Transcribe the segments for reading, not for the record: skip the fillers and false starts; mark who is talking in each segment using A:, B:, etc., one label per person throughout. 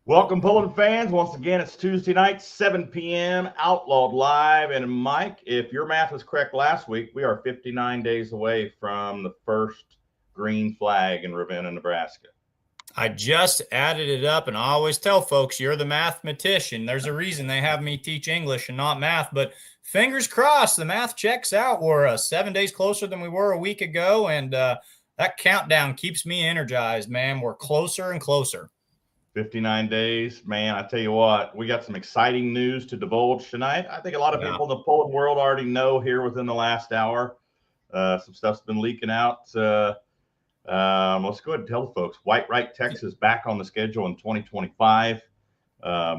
A: Welcome, Poland fans. Once again, it's Tuesday night, 7 p.m., Outlawed Live. And Mike, if your math was correct last week, we are 59 days away from the first green flag in Ravenna, Nebraska.
B: I just added it up, and I always tell folks, you're the mathematician. There's a reason they have me teach English and not math, but fingers crossed, the math checks out. We're 7 days closer than we were a week ago, and that countdown keeps me energized, man. We're closer and closer.
A: 59 days, man. I tell you what, we got some exciting news to divulge tonight. I think a lot of people in the Poland world already know here within the last hour. Some stuff's been leaking out. Let's go ahead and tell the folks. White Texas back on the schedule in 2025. I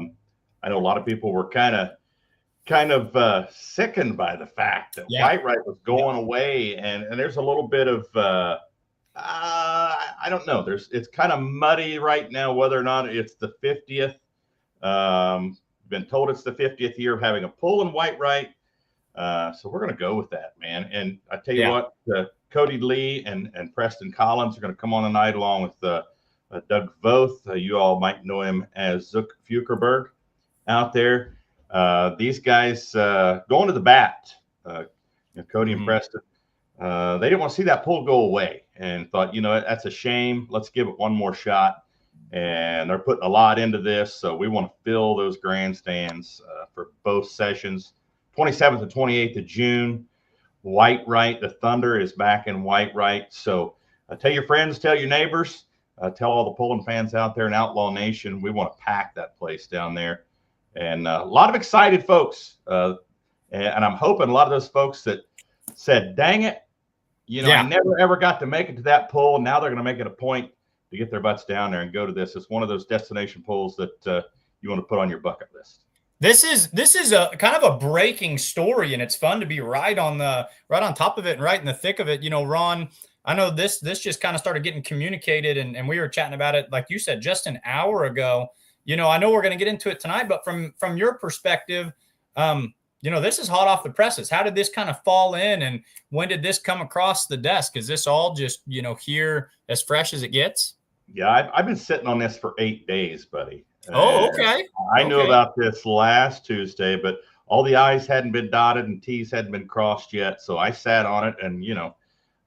A: know a lot of people were kind of sickened by the fact that White was going away, and there's a little bit of I don't know. It's kind of muddy right now whether or not it's the 50th. Been told it's the 50th year of having a pull in White. So we're going to go with that, man. And I tell you what, Cody Lee and Preston Collins are going to come on tonight along with Doug Voth. You all might know him as Zook Fukerberg out there. These guys going to the bat. Cody and Preston. They didn't want to see that pull go away and thought, that's a shame. Let's give it one more shot. And they're putting a lot into this. So we want to fill those grandstands for both sessions. 27th and 28th of June, White. The Thunder is back in White. So tell your friends, tell your neighbors, tell all the Poland fans out there in Outlaw Nation. We want to pack that place down there. And a lot of excited folks. And I'm hoping a lot of those folks that said, dang it, I never ever got to make it to that poll. Now they're going to make it a point to get their butts down there and go to this. It's one of those destination polls that you want to put on your bucket list.
B: This is a kind of a breaking story, and it's fun to be right on top of it and right in the thick of it. Ron, I know this just kind of started getting communicated, and we were chatting about it, like you said, just an hour ago. I know we're going to get into it tonight, but from your perspective, this is hot off the presses. How did this kind of fall in, and when did this come across the desk? Is this all just, here as fresh as it gets?
A: Yeah, I've been sitting on this for 8 days, buddy.
B: Oh, okay.
A: I knew about this last Tuesday, but all the I's hadn't been dotted and T's hadn't been crossed yet. So I sat on it and,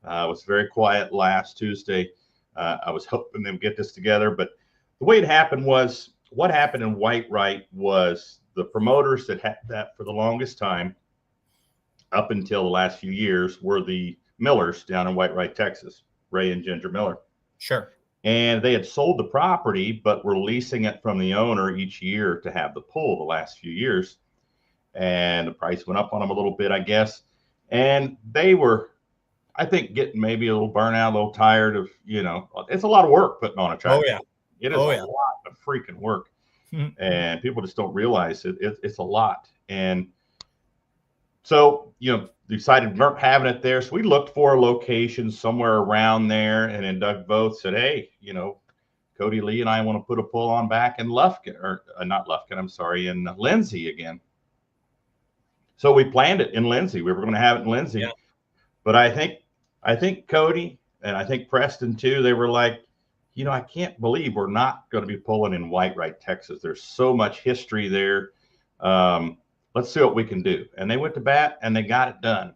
A: was very quiet last Tuesday. I was hoping they'd get this together. But the way it happened was, what happened in White was the promoters that had that for the longest time, up until the last few years, were the Millers down in White, Texas, Ray and Ginger Miller.
B: Sure.
A: And they had sold the property, but were leasing it from the owner each year to have the pool the last few years. And the price went up on them a little bit, I guess. And they were, I think, getting maybe a little burnout, a little tired of, it's a lot of work putting on a track.
B: Oh, yeah.
A: It is a lot of freaking work. And people just don't realize it. It's a lot. And so, decided not having it there. So we looked for a location somewhere around there. And then Doug Voth said, hey, Cody Lee and I want to put a pull on back in Lufkin, or not Lufkin, I'm sorry, in Lindsay again. So we planned it in Lindsay. We were going to have it in Lindsay. Yeah. But I think Cody and I think Preston too, they were like, I can't believe we're not going to be pulling in White, Texas. There's so much history there. Let's see what we can do. And they went to bat and they got it done.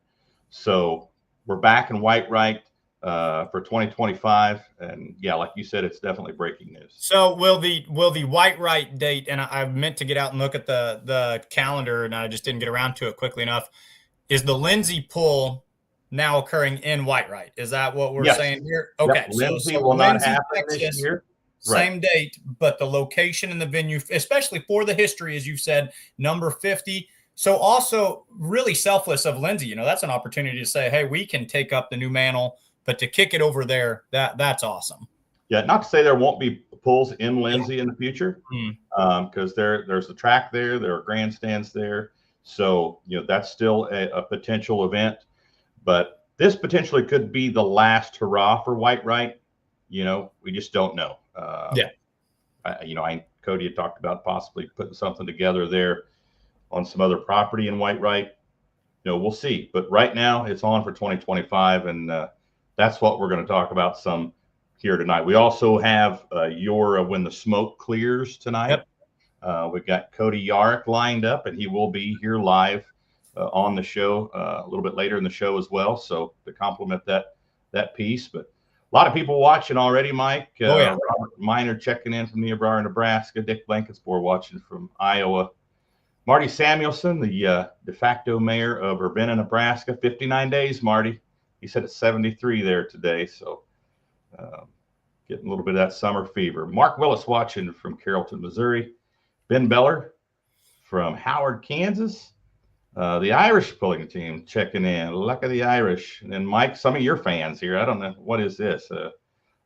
A: So we're back in White for 2025. And yeah, like you said, it's definitely breaking news.
B: So will the White date, and I meant to get out and look at the calendar and I just didn't get around to it quickly enough. Is the Lindsay pull now occurring in White? Is that what we're saying here? Okay.
A: Yep. Lindsay will not happen this year.
B: Same date, but the location and the venue, especially for the history, as you've said, number 50. So also really selfless of Lindsay. That's an opportunity to say, hey, we can take up the new mantle, but to kick it over there, that's awesome.
A: Yeah, not to say there won't be pulls in Lindsay in the future, because there's a track there, there are grandstands there. So, that's still a potential event. But this potentially could be the last hurrah for White. We just don't know. Cody had talked about possibly putting something together there on some other property in White. We'll see. But right now it's on for 2025, and that's what we're going to talk about some here tonight. We also have your When the Smoke Clears tonight.
B: Yep.
A: We've got Cody Yarick lined up, and he will be here live on the show a little bit later in the show as well. So to complement that piece, but a lot of people watching already, Mike. Robert Miner checking in from Niobrara, Nebraska. Dick Blankenspoor watching from Iowa. Marty Samuelson, the de facto mayor of Urbana, Nebraska. 59 days, Marty. He said it's 73 there today. So getting a little bit of that summer fever. Mark Willis watching from Carrollton, Missouri. Ben Beller from Howard, Kansas. The Irish pulling team checking in. Luck of the Irish. And then, Mike, some of your fans here. I don't know. What is this?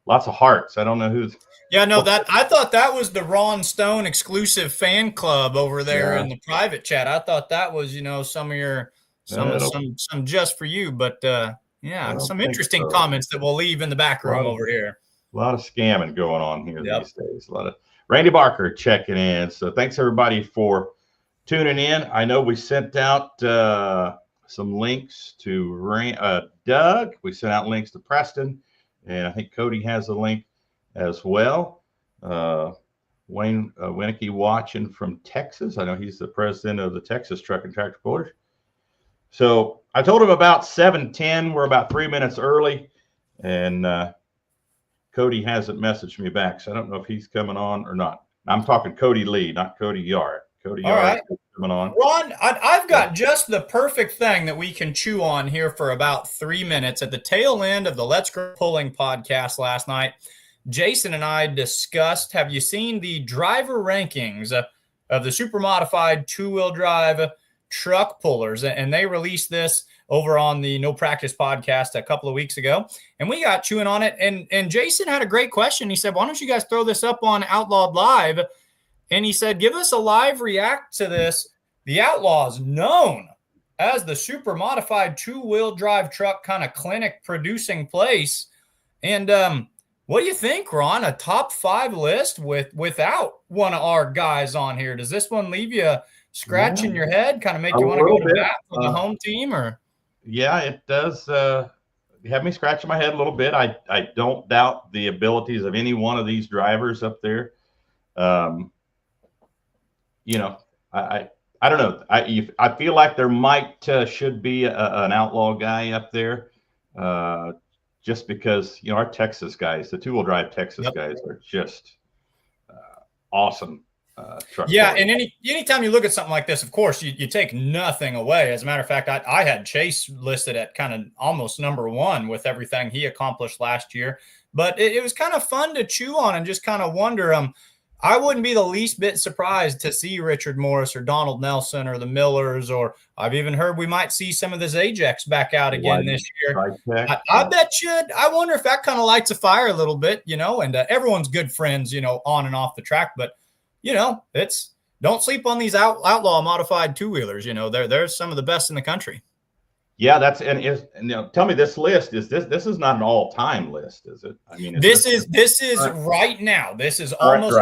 A: Lots of hearts. I don't know who's.
B: Yeah, no, I thought that was the Ron Stone exclusive fan club over there in the private chat. I thought that was, some of your some just for you. But some interesting comments that we'll leave in the back room over here.
A: A lot of scamming going on here these days. A lot of Randy Barker checking in. So thanks everybody for tuning in. I know we sent out some links to Doug. We sent out links to Preston, and I think Cody has a link as well. Wayne Winnicky watching from Texas. I know he's the president of the Texas Truck and Tractor Pullers. So I told him about 7:10. We're about 3 minutes early, and Cody hasn't messaged me back, so I don't know if he's coming on or not. I'm talking Cody Lee, not Cody Yard. Cody Yard coming on.
B: Ron, I've got just the perfect thing that we can chew on here for about 3 minutes. At the tail end of the Let's Go Pulling podcast last night, Jason and I discussed, have you seen the driver rankings of the super modified two-wheel drive truck pullers? And they released this over on the No Practice podcast a couple of weeks ago. And we got chewing on it. And Jason had a great question. He said, why don't you guys throw this up on Outlawed Live? And he said, give us a live react to this. The Outlaw's known as the super modified two-wheel drive truck kind of clinic producing place. And what do you think, Ron? A top 5 list without one of our guys on here. Does this one leave you scratching your head, kind of make you want to go to bat for the home team? Or
A: yeah, it does have me scratching my head a little bit. I don't doubt the abilities of any one of these drivers up there. I don't know. I feel like there should be an outlaw guy up there, just because our Texas guys, the two-wheel drive Texas guys, are just awesome. Truck players.
B: And anytime you look at something like this, of course, you take nothing away. As a matter of fact, I had Chase listed at kind of almost number 1 with everything he accomplished last year. But it was kind of fun to chew on and just kind of wonder. I wouldn't be the least bit surprised to see Richard Morris or Donald Nelson or the Millers, or I've even heard we might see some of the Zajacs back out again this year. I bet you. I wonder if that kind of lights a fire a little bit, and everyone's good friends, on and off the track. But, don't sleep on these outlaw modified two-wheelers. They're some of the best in the country.
A: Yeah, tell me, this list this is not an all-time list, is it? I mean,
B: this is right now. This is almost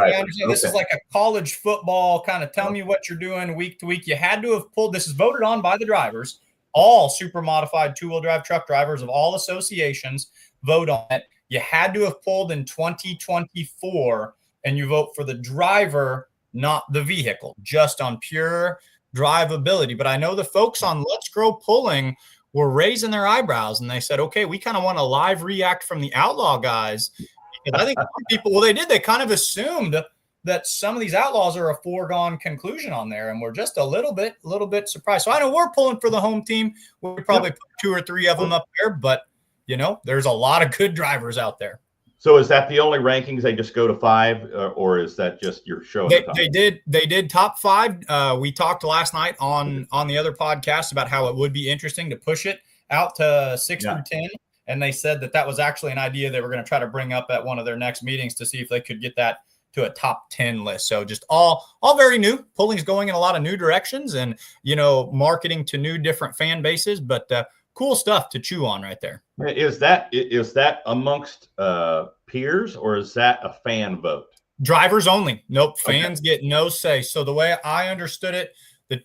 B: this is like a college football kind of tell me what you're doing week to week. You had to have pulled. This is voted on by the drivers. All super modified two-wheel drive truck drivers of all associations vote on it. You had to have pulled in 2024, and you vote for the driver, not the vehicle, just on pure drivability. But I know the folks on Let's Grow Pulling were raising their eyebrows, and they said, okay, we kind of want a live react from the outlaw guys. Because I think some people, they kind of assumed that some of these outlaws are a foregone conclusion on there, and we're just a little bit surprised. So I know we're pulling for the home team. We'll probably put 2 or 3 of them up there, but there's a lot of good drivers out there.
A: So is that the only rankings? They just go to 5, or is that just your show?
B: They did top 5. We talked last night on the other podcast about how it would be interesting to push it out to 6 through 10. And they said that was actually an idea they were going to try to bring up at one of their next meetings to see if they could get that to a top 10 list. So just all very new. Pulling's going in a lot of new directions, and marketing to new different fan bases, but cool stuff to chew on right there.
A: Is that amongst peers, or is that a fan vote?
B: Drivers only. Nope. Fans get no say. So the way I understood it,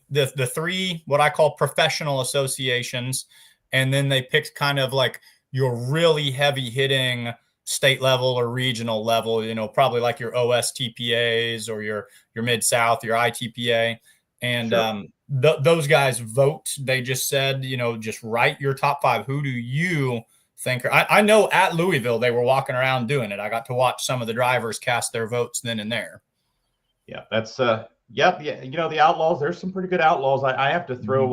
B: the 3 what I call professional associations, and then they picked kind of like your really heavy hitting state level or regional level, probably like your OSTPAs or your Mid-South, your ITPA. And
A: Sure.
B: Those guys vote. They just said, just write your top 5. Who do you think? I know at Louisville, they were walking around doing it. I got to watch some of the drivers cast their votes then and there.
A: Yeah, that's yeah. The Outlaws. There's some pretty good Outlaws. I have to throw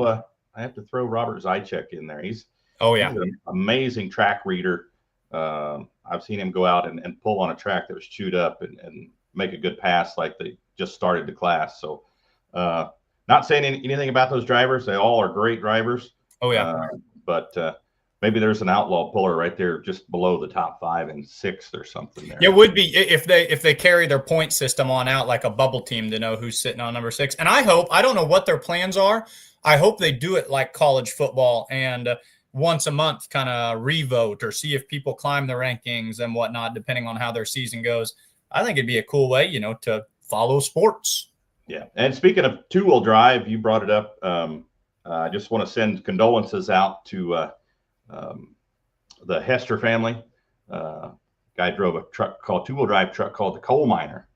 A: Robert Zychek in there. He's an amazing track reader. I've seen him go out and pull on a track that was chewed up and make a good pass like they just started the class. So not saying anything about those drivers. They all are great drivers.
B: Oh, yeah.
A: But maybe there's an outlaw puller right there just below the top 5 and 6th or something there.
B: It would be if they carry their point system on out like a bubble team to know who's sitting on number 6. And I don't know what their plans are. I hope they do it like college football and once a month kind of revote or see if people climb the rankings and whatnot, depending on how their season goes. I think it'd be a cool way, to follow sports.
A: Yeah. And speaking of two-wheel drive, you brought it up. I just want to send condolences out to the Hester family. Guy drove a two-wheel drive truck called the Coal Miner.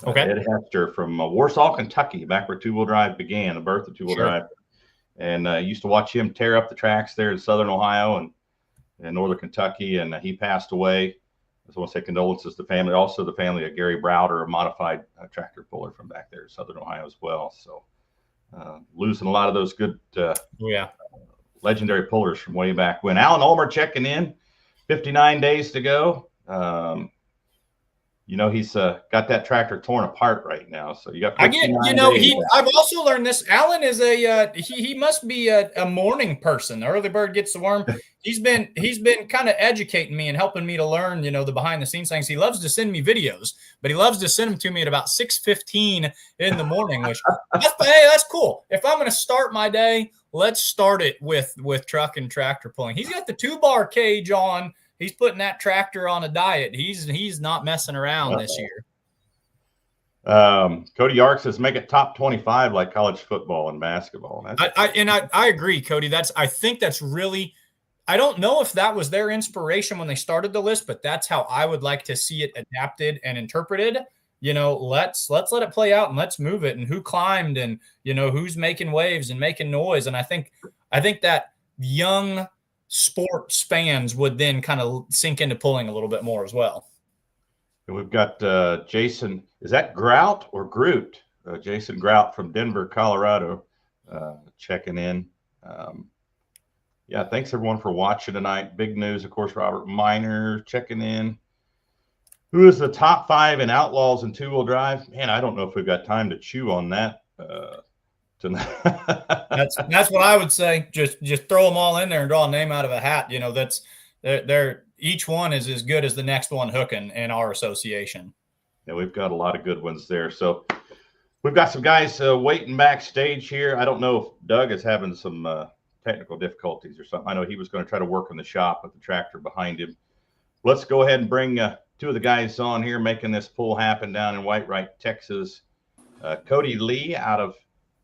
B: Okay.
A: Ed Hester from Warsaw, Kentucky, back where two-wheel drive began, the birth of two-wheel drive. And used to watch him tear up the tracks there in southern Ohio and northern Kentucky. And he passed away. I just want to say condolences to the family. Also the family of Gary Browder, a modified tractor puller from back there in southern Ohio as well. So losing a lot of those good legendary pullers from way back when. Alan Ulmer checking in, 59 days to go. He's got that tractor torn apart right now. So you got.
B: I've also learned this. Alan is he must be a morning person. The early bird gets the worm. He's been kind of educating me and helping me to learn, the behind the scenes things. He loves to send me videos, but he loves to send them to me at about 6:15 in the morning, which that's cool. If I'm going to start my day, let's start it with truck and tractor pulling. He's got the 2-bar cage on. He's putting that tractor on a diet. He's not messing around this year.
A: Cody Yarick says make it top 25 like college football and basketball.
B: I agree, Cody. I think that's really. I don't know if that was their inspiration when they started the list, but that's how I would like to see it adapted and interpreted. Let's let it play out and let's move it. And who climbed and who's making waves and making noise. And I think that young sports fans would then kind of sink into pulling a little bit more as well.
A: We've got Jason. Is that Grout or Groot? Jason Grout from Denver, Colorado, checking in. Thanks everyone for watching tonight. Big news, of course. Robert Miner checking in. Who is the top 5 in Outlaws and two-wheel drive? Man, I don't know if we've got time to chew on that tonight.
B: That's what I would say. Just throw them all in there and draw a name out of a hat. They're each one is as good as the next one hooking in our association.
A: Yeah, we've got a lot of good ones there. So we've got some guys waiting backstage here. I don't know if Doug is having some technical difficulties or something. I know he was going to try to work in the shop with the tractor behind him. Let's go ahead and bring 2 of the guys on here making this pull happen down in Whitewright, Texas. Cody Lee out of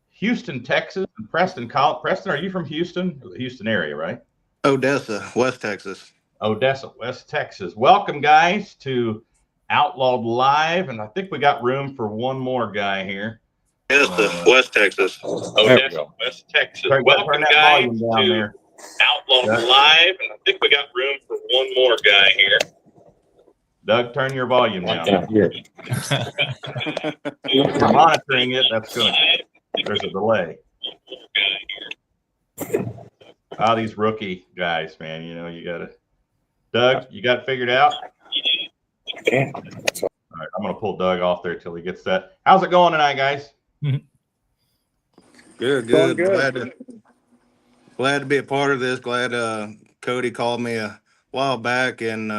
A: Houston, Texas, and Preston. Preston, are you from Houston? The Houston area, right?
C: Odessa, West Texas.
A: Odessa, West Texas. Welcome, guys, to Outlawed Live, and I think we got room for one more guy here.
C: Odessa, West Texas.
A: Odessa, West Texas. Welcome, guys, to Outlawed Live, and I think we got room for one more guy here. Doug, turn your volume down. If you're monitoring it, that's good. There's a delay. These rookie guys, man. You got to. Doug, you got it figured out? All right, I'm going to pull Doug off there till he gets that. How's it going tonight, guys?
C: Good. Glad to be a part of this. Glad Cody called me a while back and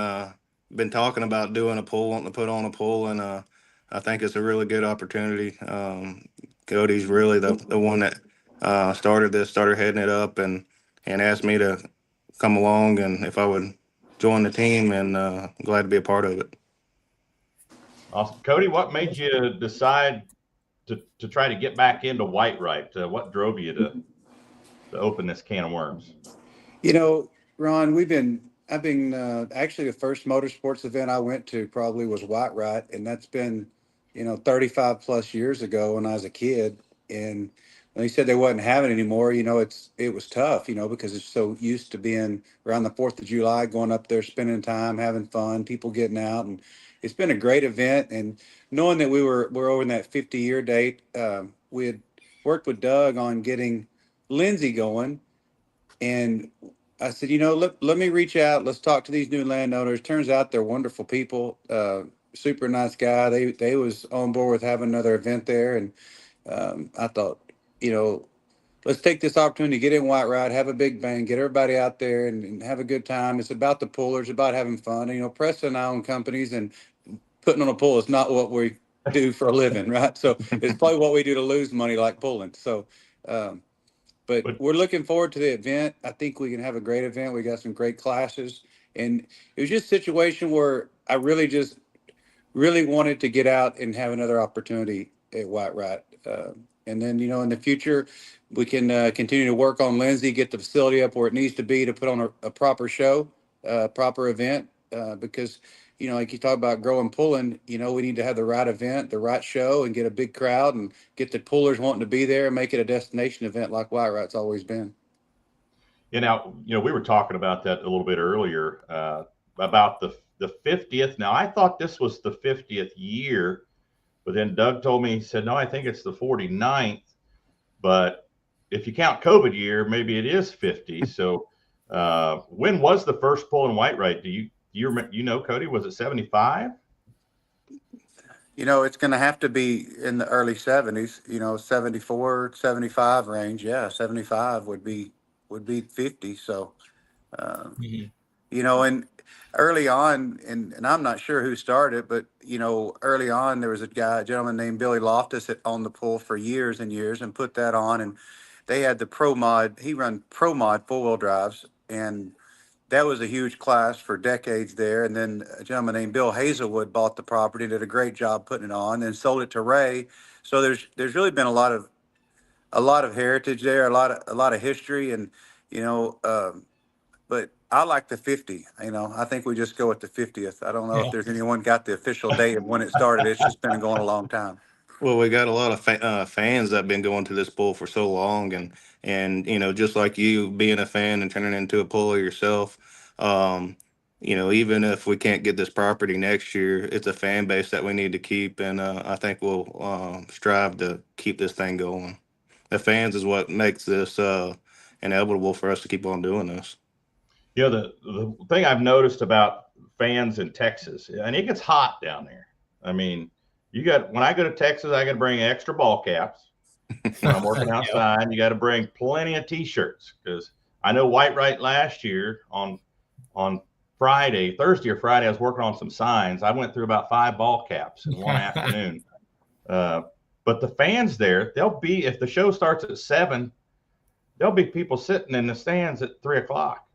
C: been talking about doing a pull, wanting to put on a pull, and I think it's a really good opportunity. Cody's really the one that started heading it up and asked me to come along and if I would join the team, and glad to be a part of it.
A: Awesome. Cody, what made you decide to try to get back into Whitewright? What drove you to open this can of worms?
D: Ron, we've been actually the first motorsports event I went to probably was White, and that's been, 35 plus years ago when I was a kid. And when they said they wasn't having it anymore, it was tough, because it's so used to being around the 4th of July, going up there, spending time, having fun, people getting out. And it's been a great event. And knowing that we're over in that 50-year date, we had worked with Doug on getting Lindsay going. And I said, let me reach out. Let's talk to these new landowners. Turns out they're wonderful people. Super nice guy. They was on board with having another event there. And I thought, let's take this opportunity to get in White Ride, have a big bang, get everybody out there and have a good time. It's about the pullers, about having fun. And, Preston and I own companies, and putting on a pull is not what we do for a living, right? So it's probably what we do to lose money, like pulling. So, but we're looking forward to the event. I think we can have a great event. We got some great classes, and it was just a situation where I really wanted to get out and have another opportunity at White Ride. And then, in the future, we can continue to work on Lindsay, get the facility up where it needs to be to put on a proper show, proper event, because, like you talk about growing pulling, we need to have the right event, the right show, and get a big crowd and get the pullers wanting to be there and make it a destination event like White Ride's always been.
A: Now, we were talking about that a little bit earlier, about the 50th. Now, I thought this was the 50th year, but then Doug told me, he said, no, I think it's the 49th. But if you count COVID year, maybe it is 50. So when was the first pull in White Ride? Do you remember, Cody, was it 75?
D: It's going to have to be in the early 70s, 74, 75 range. Yeah, 75 would be 50. So, and early on, and I'm not sure who started, but, early on, there was a gentleman named Billy Loftus that owned the pool for years and years and put that on. And they had the Pro Mod. He run Pro Mod 4-wheel drives. And that was a huge class for decades there. And then a gentleman named Bill Hazelwood bought the property, did a great job putting it on, and sold it to Ray. So there's really been a lot of heritage there, a lot of history, and but I like the 50. I think we just go with the 50th. I don't know if there's anyone got the official date of when it started. It's just been going a long time.
C: Well, we got a lot of fans that have been going to this pool for so long, and just like you being a fan and turning into a puller yourself, even if we can't get this property next year, it's a fan base that we need to keep, and I think we'll strive to keep this thing going. The fans is what makes this inevitable for us to keep on doing this.
A: The thing I've noticed about fans in Texas, and it gets hot down there. I mean, when I go to Texas, I got to bring extra ball caps when I'm working outside. You got to bring plenty of T-shirts, because I know White Right last year on Thursday or Friday, I was working on some signs. I went through about 5 ball caps in one afternoon. But the fans there, if the show starts at 7, there'll be people sitting in the stands at 3 o'clock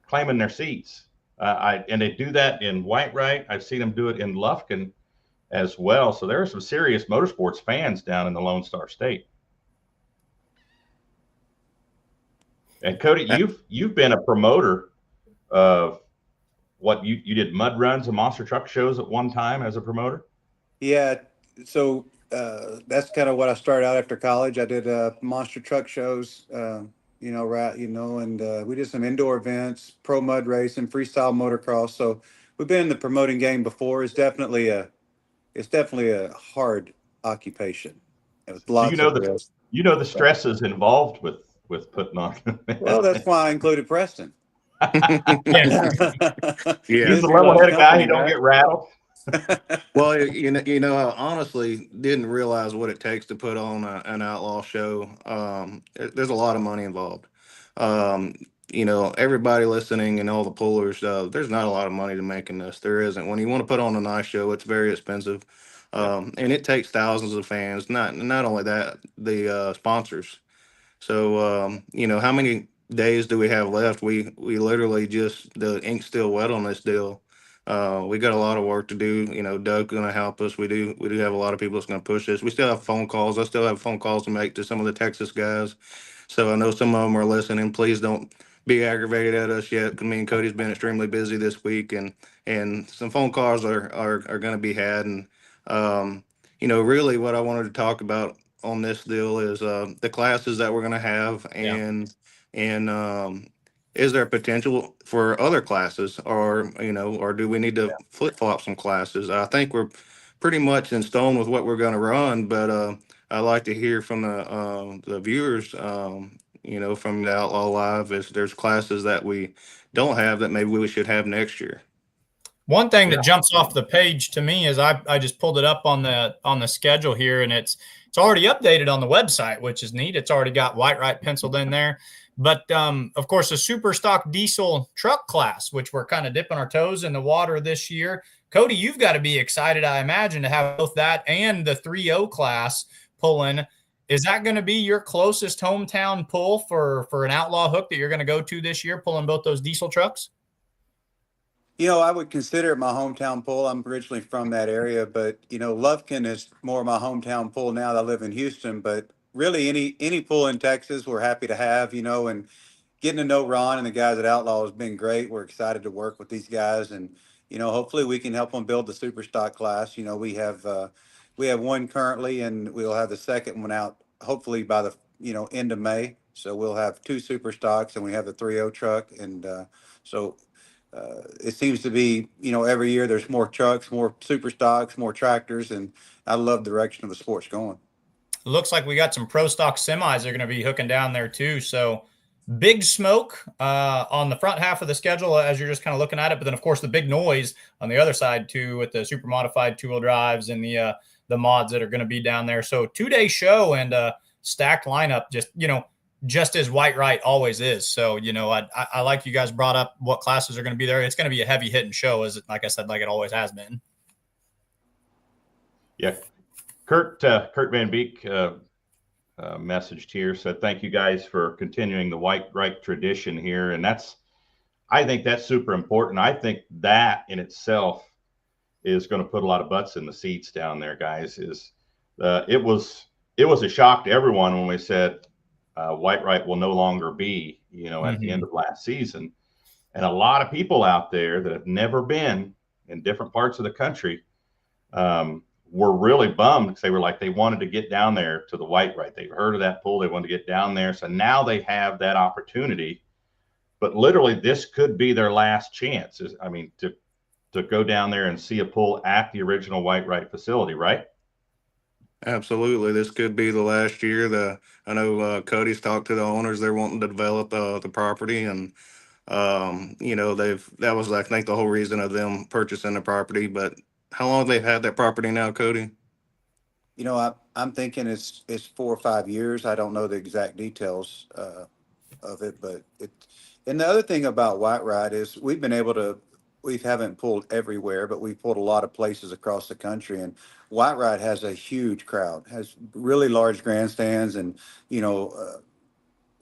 A: claiming their seats. And they do that in White Right. I've seen them do it in Lufkin as well. So there are some serious motorsports fans down in the Lone Star State. And Cody, you've been a promoter of what you did mud runs and monster truck shows at one time as a promoter.
D: Yeah. So that's kind of what I started out after college. I did monster truck shows, and we did some indoor events, pro mud racing, freestyle motocross. So we've been in the promoting game before. It's definitely a hard occupation. Lots of risk.
A: The stresses involved with putting on.
D: Well, that's why I included Preston.
A: He's a level-headed guy. He don't get rattled.
C: Well, I honestly didn't realize what it takes to put on an outlaw show. There's a lot of money involved. Everybody listening and all the pullers, there's not a lot of money to make in this. There isn't. When you want to put on a nice show, it's very expensive. And it takes thousands of fans. Not only that, the sponsors. So, how many days do we have left? We literally the ink's still wet on this deal. We got a lot of work to do. Doug's going to help us. We do have a lot of people that's going to push this. We still have phone calls. I still have phone calls to make to some of the Texas guys. So I know some of them are listening. Please don't be aggravated at us yet. I mean, Cody's been extremely busy this week, and some phone calls are going to be had. And really, what I wanted to talk about on this deal is the classes that we're going to have, and is there potential for other classes, or do we need to flip flop some classes? I think we're pretty much in stone with what we're going to run, but I'd like to hear from the viewers. From the Outlaw Live, is there's classes that we don't have that maybe we should have next year.
B: One thing that jumps off the page to me is I just pulled it up on the schedule here, and it's already updated on the website, which is neat. It's already got Whitewright penciled in there. But of course, a super stock diesel truck class, which we're kind of dipping our toes in the water this year. Cody, you've got to be excited, I imagine, to have both that and the 3.0 class pulling. Is that going to be your closest hometown pull for an Outlaw hook that you're going to go to this year, pulling both those diesel trucks?
D: I would consider it my hometown pull. I'm originally from that area, but Lufkin is more my hometown pull now that I live in Houston. But really, any pull in Texas, we're happy to have. And getting to know Ron and the guys at Outlaw has been great. We're excited to work with these guys, and hopefully we can help them build the super stock class. We have one currently, and we'll have the second one out hopefully by the end of May. So we'll have 2 super stocks, and we have the 3.0 truck, and it seems to be every year there's more trucks, more super stocks, more tractors, and I love the direction of the sport's going.
B: It looks like we got some pro stock semis that are going to be hooking down there too. So big smoke on the front half of the schedule as you're just kind of looking at it. But then, of course, the big noise on the other side too with the super modified 2-wheel drives and the mods that are going to be down there. So 2-day show and stacked lineup, just as Whitewright always is. So, I like you guys brought up what classes are going to be there. It's going to be a heavy hitting show, like I said, like it always has been.
A: Yeah. Kurt Van Beek messaged here, said, thank you guys for continuing the Whitewright tradition here. And I think that's super important. I think that in itself is going to put a lot of butts in the seats down there, guys. It was a shock to everyone when we said Whitewright will no longer be, at the end of last season. And a lot of people out there that have never been in different parts of the country were really bummed because they were like, they wanted to get down there to the Whitewright. They've heard of that pull. They wanted to get down there. So now they have that opportunity. But literally, this could be their last chance. To go down there and see a pull at the original Whitewright facility, right?
C: Absolutely. This could be the last year. I know Cody's talked to the owners. They're wanting to develop the property, and that was, I think, the whole reason of them purchasing the property. But how long have they had that property now, Cody?
D: I'm thinking it's 4 or 5 years. I don't know the exact details of it, but and the other thing about Whitewright is we haven't pulled everywhere, but we've pulled a lot of places across the country, and Whitewright has a huge crowd, has really large grandstands, and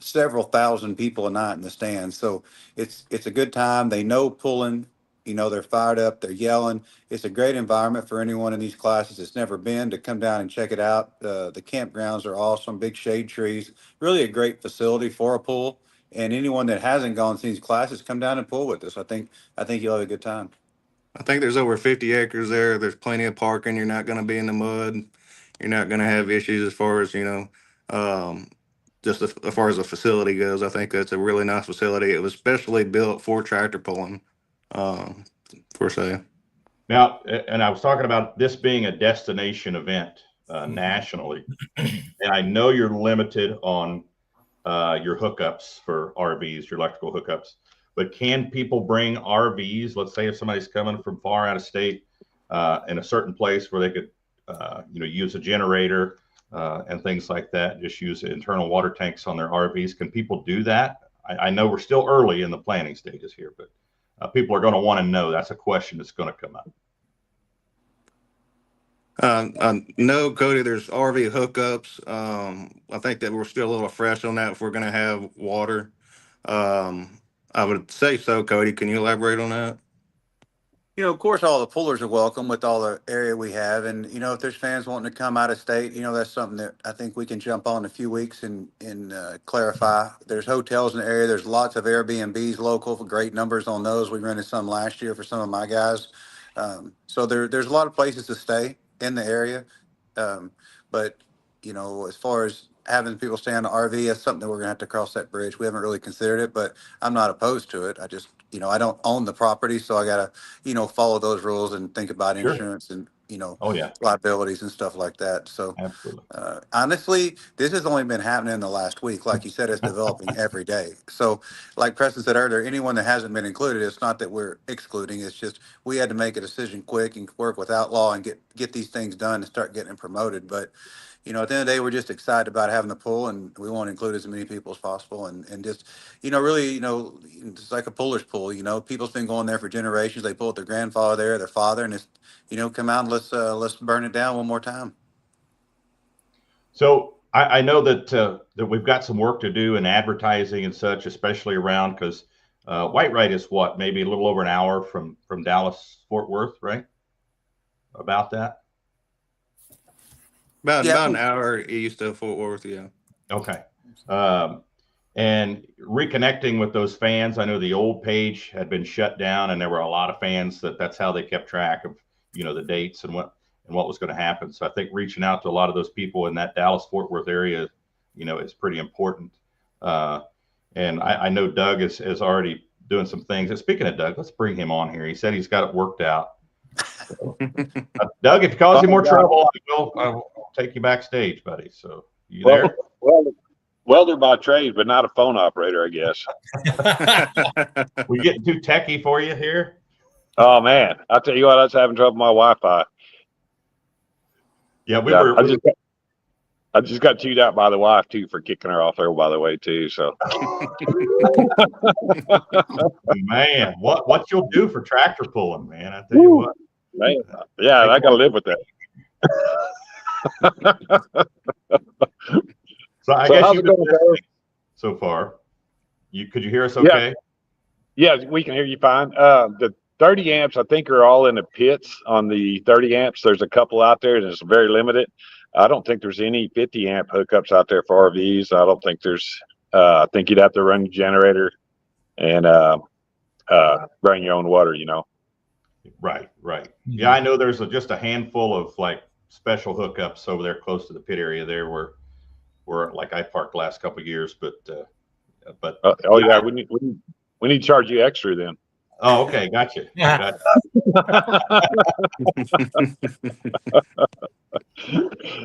D: several thousand people a night in the stands. So it's a good time. They know pulling. They're fired up. They're yelling. It's a great environment for anyone in these classes that's never been to come down and check it out. The campgrounds are awesome. Big shade trees. Really a great facility for a pull. And anyone that hasn't gone to these classes, come down and pull with us. I think you'll have a good time.
C: I think there's over 50 acres there. There's plenty of parking. You're not going to be in the mud. You're not going to have issues as far as, just as far as the facility goes. I think that's a really nice facility. It was specially built for tractor pulling, per se.
A: Now, and I was talking about this being a destination event nationally, and I know you're limited on your hookups for RVs, your electrical hookups, but can people bring RVs? Let's say if somebody's coming from far out of state in a certain place where they could, use a generator and things like that, just use internal water tanks on their RVs. Can people do that? I know we're still early in the planning stages here, but people are going to want to know. That's a question that's going to come up.
C: No, Cody, there's RV hookups. I think that we're still a little fresh on that if we're going to have water. I would say so, Cody. Can you elaborate on that?
D: of course, all the pullers are welcome with all the area we have. And, if there's fans wanting to come out of state, that's something that I think we can jump on in a few weeks and clarify. There's hotels in the area. There's lots of Airbnbs local for great numbers on those. We rented some last year for some of my guys. So there's a lot of places to stay in the area. But, as far as having people stay on the RV, that's something that we're going to have to cross that bridge. We haven't really considered it, but I'm not opposed to it. I just, I don't own the property, so I got to, follow those rules and think about
A: Sure.
D: insurance and,
A: Oh yeah,
D: liabilities and stuff like that. So
A: absolutely.
D: honestly, this has only been happening in the last week. Like you said, it's developing every day. So like Preston said earlier, anyone that hasn't been included, it's not that we're excluding. It's just we had to make a decision quick and work with Outlaw and get these things done and start getting them promoted. But at the end of the day, we're just excited about having the pool, and we want to include as many people as possible. And just, really, it's like a puller's pool. People's been going there for generations. They pull with their grandfather there, their father, and it's, come out and let's burn it down one more time.
A: So I know that we've got some work to do in advertising and such, especially around because White Rite is what, maybe a little over an hour from Dallas Fort Worth, right? About that.
C: About an hour east of Fort Worth, yeah.
A: Okay. And reconnecting with those fans, I know the old page had been shut down, and there were a lot of fans that's how they kept track of, the dates and what was going to happen. So I think reaching out to a lot of those people in that Dallas Fort Worth area, is pretty important. And I know Doug is already doing some things. And speaking of Doug, let's bring him on here. He said he's got it worked out. Doug, if it causes you more trouble, I will take you backstage, buddy. So you there?
E: Well, welder by trade, but not a phone operator, I guess.
A: We getting too techie for you here?
E: Oh man, I'll tell you what, I was having trouble with my Wi-Fi.
A: Yeah,
E: I just got chewed out by the wife too for kicking her off there, by the way, too. So
A: man, what you'll do for tractor pulling, man. I tell you what.
E: Man, yeah, I gotta live with that.
A: So I guess you've been listening so far. Could you hear us okay?
E: Yeah, we can hear you fine. The 30 amps, I think, are all in the pits on the 30 amps. There's a couple out there, and it's very limited. I don't think there's any 50 amp hookups out there for RVs. I don't think there's. I think you'd have to run your generator and bring your own water.
A: Right. Yeah, I know there's just a handful of like special hookups over there close to the pit area there where like I parked the last couple of years, but
E: yeah, we need to charge you extra then.
A: Oh, okay, gotcha.
B: Yeah.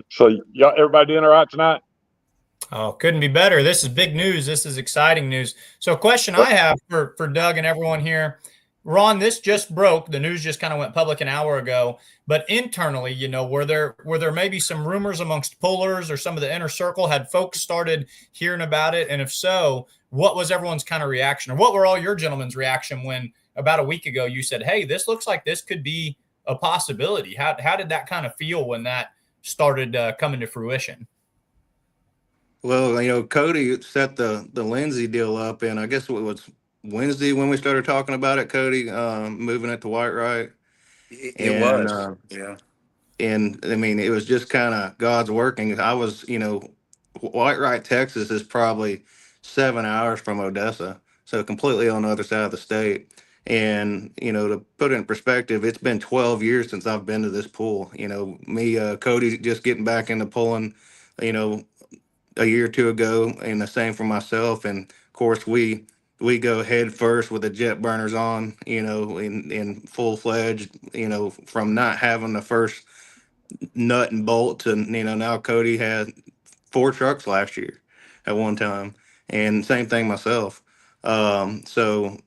E: So everybody doing all right tonight?
B: Oh, couldn't be better. This is big news. This is exciting news. So a question I have for Doug and everyone here, Ron, this just broke. The news just kind of went public an hour ago, but internally, were there maybe some rumors amongst pullers or some of the inner circle? Had folks started hearing about it? And if so, what was everyone's kind of reaction, or what were all your gentlemen's reaction when about a week ago you said, hey, this looks like this could be a possibility? How did that kind of feel when that started coming to fruition?
C: Well, Cody set the Lindsay deal up, and I guess it was Wednesday when we started talking about it, Cody, moving it to White Rite.
D: It was. Yeah.
C: And I mean, it was just kind of God's working. I was, White Rite, Texas is probably 7 hours from Odessa, so completely on the other side of the state. And, to put it in perspective, it's been 12 years since I've been to this pool. Me, Cody just getting back into pulling, a year or two ago, and the same for myself. And of course, we go head first with the jet burners on, in full fledged, from not having the first nut and bolt to, now Cody had 4 trucks last year at one time, and same thing myself. So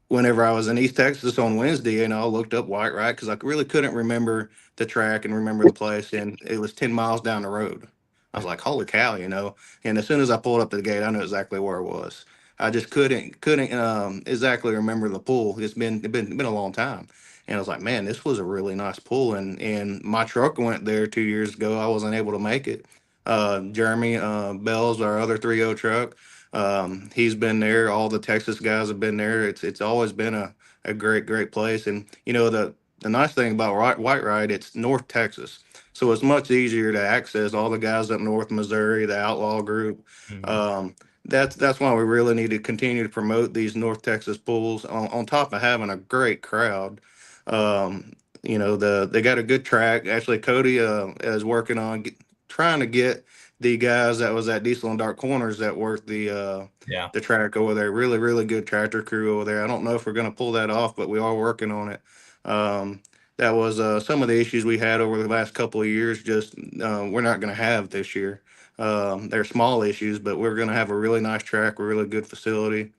C: whenever I was in East Texas on Wednesday, I looked up White Rite because I really couldn't remember the track and remember the place, and it was 10 miles down the road. I was like, holy cow, and as soon as I pulled up to the gate, I knew exactly where it was. I just couldn't exactly remember the pool. It's been a long time. And I was like, man, this was a really nice pool. And my truck went there 2 years ago. I wasn't able to make it. Jeremy Bell's our other 3.0 truck. He's been there. All the Texas guys have been there. It's always been a great place. And the nice thing about White Ride, it's North Texas, so it's much easier to access all the guys up north Missouri, the Outlaw group. That's why we really need to continue to promote these North Texas pools on top of having a great crowd. They got a good track. Actually, Cody is working on trying to get the guys that was at Diesel and Dark Corners that worked the track over there. Really good tractor crew over there. I don't know if we're going to pull that off, but we are working on it. That was some of the issues we had over the last couple of years. Just we're not going to have this year. They're small issues, but we're going to have a really nice track, a really good facility.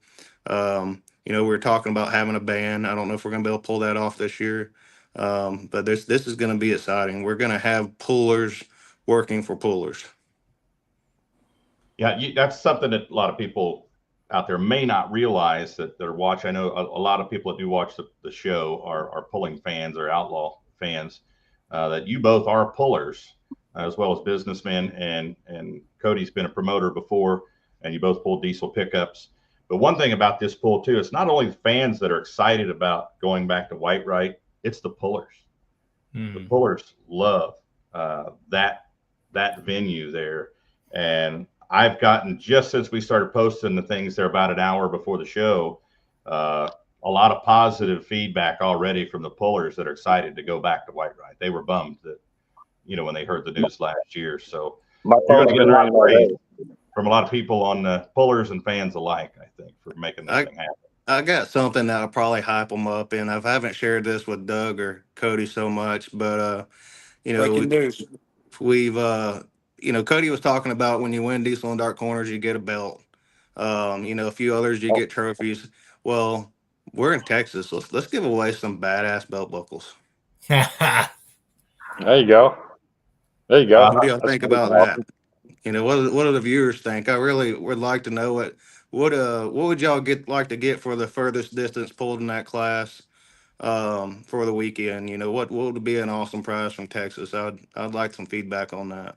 C: We were talking about having a band. I don't know if we're going to be able to pull that off this year. But this is going to be exciting. We're going to have pullers working for pullers.
A: Yeah, that's something that a lot of people out there may not realize that they're watching. I know a lot of people that do watch the show are pulling fans or outlaw fans, that you both are pullers as well as businessmen. And Cody's been a promoter before, and you both pull diesel pickups. But one thing about this pull too, it's not only the fans that are excited about going back to White Right, it's the pullers. The pullers love that venue there. And I've gotten, just since we started posting the things there about an hour before the show, a lot of positive feedback already from the pullers that are excited to go back to White Right. They were bummed that, when they heard the news last year. So you're going to get a lot of praise from a lot of people on pullers and fans alike, I think, for making this thing happen.
C: I got something that'll probably hype them up, and I haven't shared this with Doug or Cody so much, but we've Cody was talking about when you win Diesel and Dark Corners, you get a belt. A few others you get trophies. Well, we're in Texas. Let's give away some badass belt buckles.
E: There you go.
C: What do y'all think about that? What do the viewers think? I really would like to know what would y'all like to get for the furthest distance pulled in that class for the weekend? What would be an awesome prize from Texas? I'd like some feedback on that.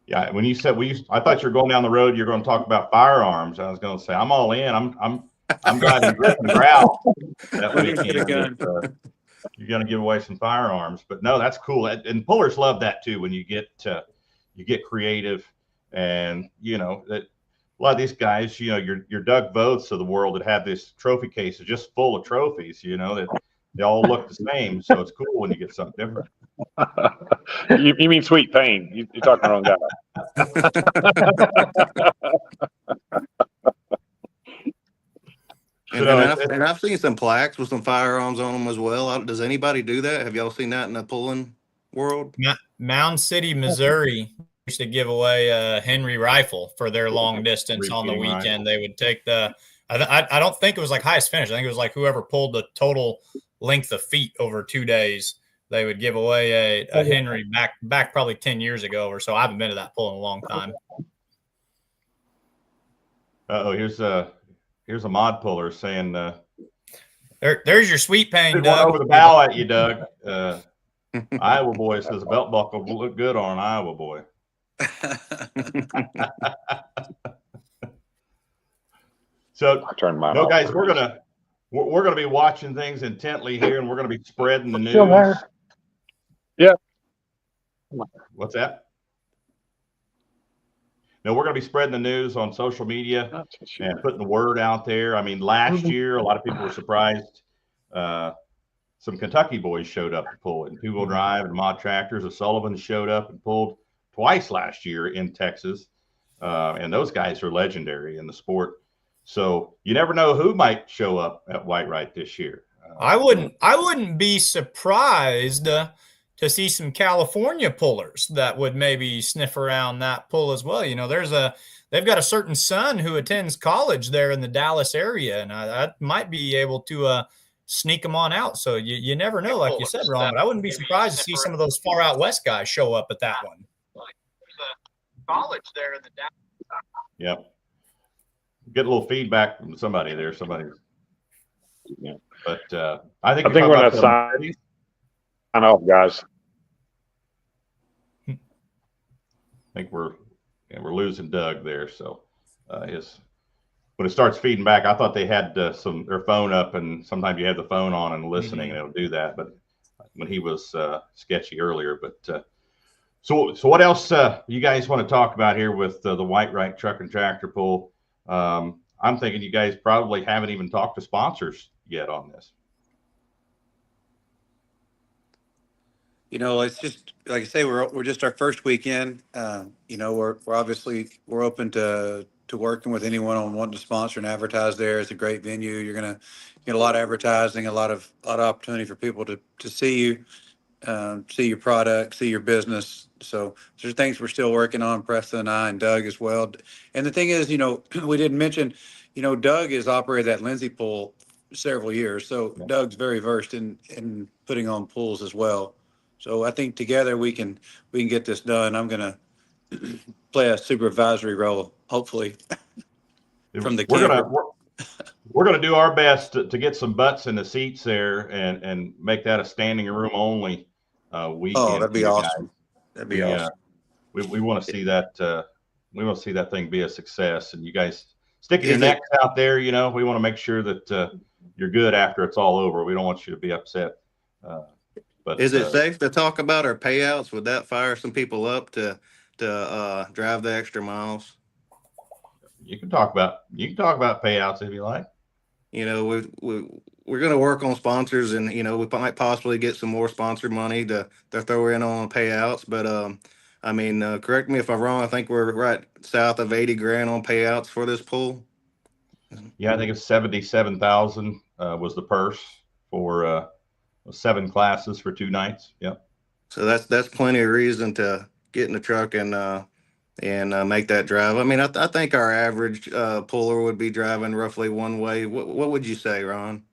A: Yeah, when you said I thought you were going down the road. You're going to talk about firearms. I was going to say I'm all in. I'm driving Griffin Growl that weekend. You're going to give away some firearms, but no, that's cool. And pullers love that too. When you get creative, and that a lot of these guys, your Doug Voths of the world that have this trophy cases just full of trophies. That they all look the same. So it's cool when you get something different.
E: You mean Sweet Pain? You're talking the wrong
C: guy. And I've seen some plaques with some firearms on them as well. Does anybody do that? Have y'all seen that in the pulling world?
B: Mound City, Missouri used to give away a Henry rifle for their long distance on the weekend. They would take I don't think it was like highest finish. I think it was like whoever pulled the total length of feet over 2 days. They would give away a Henry back probably 10 years ago or so. I haven't been to that pull in a long time.
A: Here's a mod puller saying,
B: there's your Sweet Pain, Doug.
A: Over the bow at you, Doug. Iowa boy says a belt buckle will look good on an Iowa boy. So, no, guys, we're gonna be watching things intently here, and we're gonna be spreading the news.
E: Yeah.
A: What's that? No, we're going to be spreading the news on social media and putting the word out there. I mean, last year, a lot of people were surprised. Some Kentucky boys showed up to pull it in two-wheel drive and mod tractors. The Sullivans showed up and pulled twice last year in Texas. And those guys are legendary in the sport. So you never know who might show up at White Right this year.
B: I wouldn't be surprised to see some California pullers that would maybe sniff around that pull as well. They've got a certain son who attends college there in the Dallas area, and I might be able to sneak them on out. So you never know, like you said, Ron, but I wouldn't be surprised to see some of those far out west guys show up at that one.
F: College there in the Dallas.
A: Yep. Get a little feedback from somebody there. Yeah. But I think
E: we're going to sign off, guys.
A: I think we're and we're losing Doug there. So when it starts feeding back, I thought they had their phone up, and sometimes you have the phone on and listening, and it'll do that. But when he was sketchy earlier, but so what else you guys want to talk about here with the White Truck and Tractor Pull? I'm thinking you guys probably haven't even talked to sponsors yet on this.
D: It's just like I say, we're just our first weekend. We're obviously we're open to working with anyone on wanting to sponsor and advertise there. It's a great venue. You're gonna get a lot of advertising, a lot of opportunity for people to see you, see your product, see your business. So there's things we're still working on, Preston and I and Doug as well. And the thing is, we didn't mention, Doug has operated that Lindsay pool several years. So Doug's very versed in putting on pools as well. So I think together we can get this done. I'm gonna play a supervisory role, hopefully, from the camper.
A: We're gonna do our best to get some butts in the seats there and make that a standing room only weekend.
D: Oh, that'd be awesome. That'd be awesome.
A: We want to see that. We want to see that thing be a success, and you guys sticking your necks out there. We want to make sure that you're good after it's all over. We don't want you to be upset. But
C: is it safe to talk about our payouts? Would that fire some people up to drive the extra miles?
A: You can talk about payouts if you like.
C: We're going to work on sponsors, and we might possibly get some more sponsor money to throw in on payouts. But correct me if I'm wrong. I think we're right south of 80 grand on payouts for this pool.
A: Yeah, I think it's 77,000 was the purse for 7 classes for 2 nights. Yep.
C: So that's plenty of reason to get in the truck and make that drive. I think our average puller would be driving roughly one way. What would you say, Ron?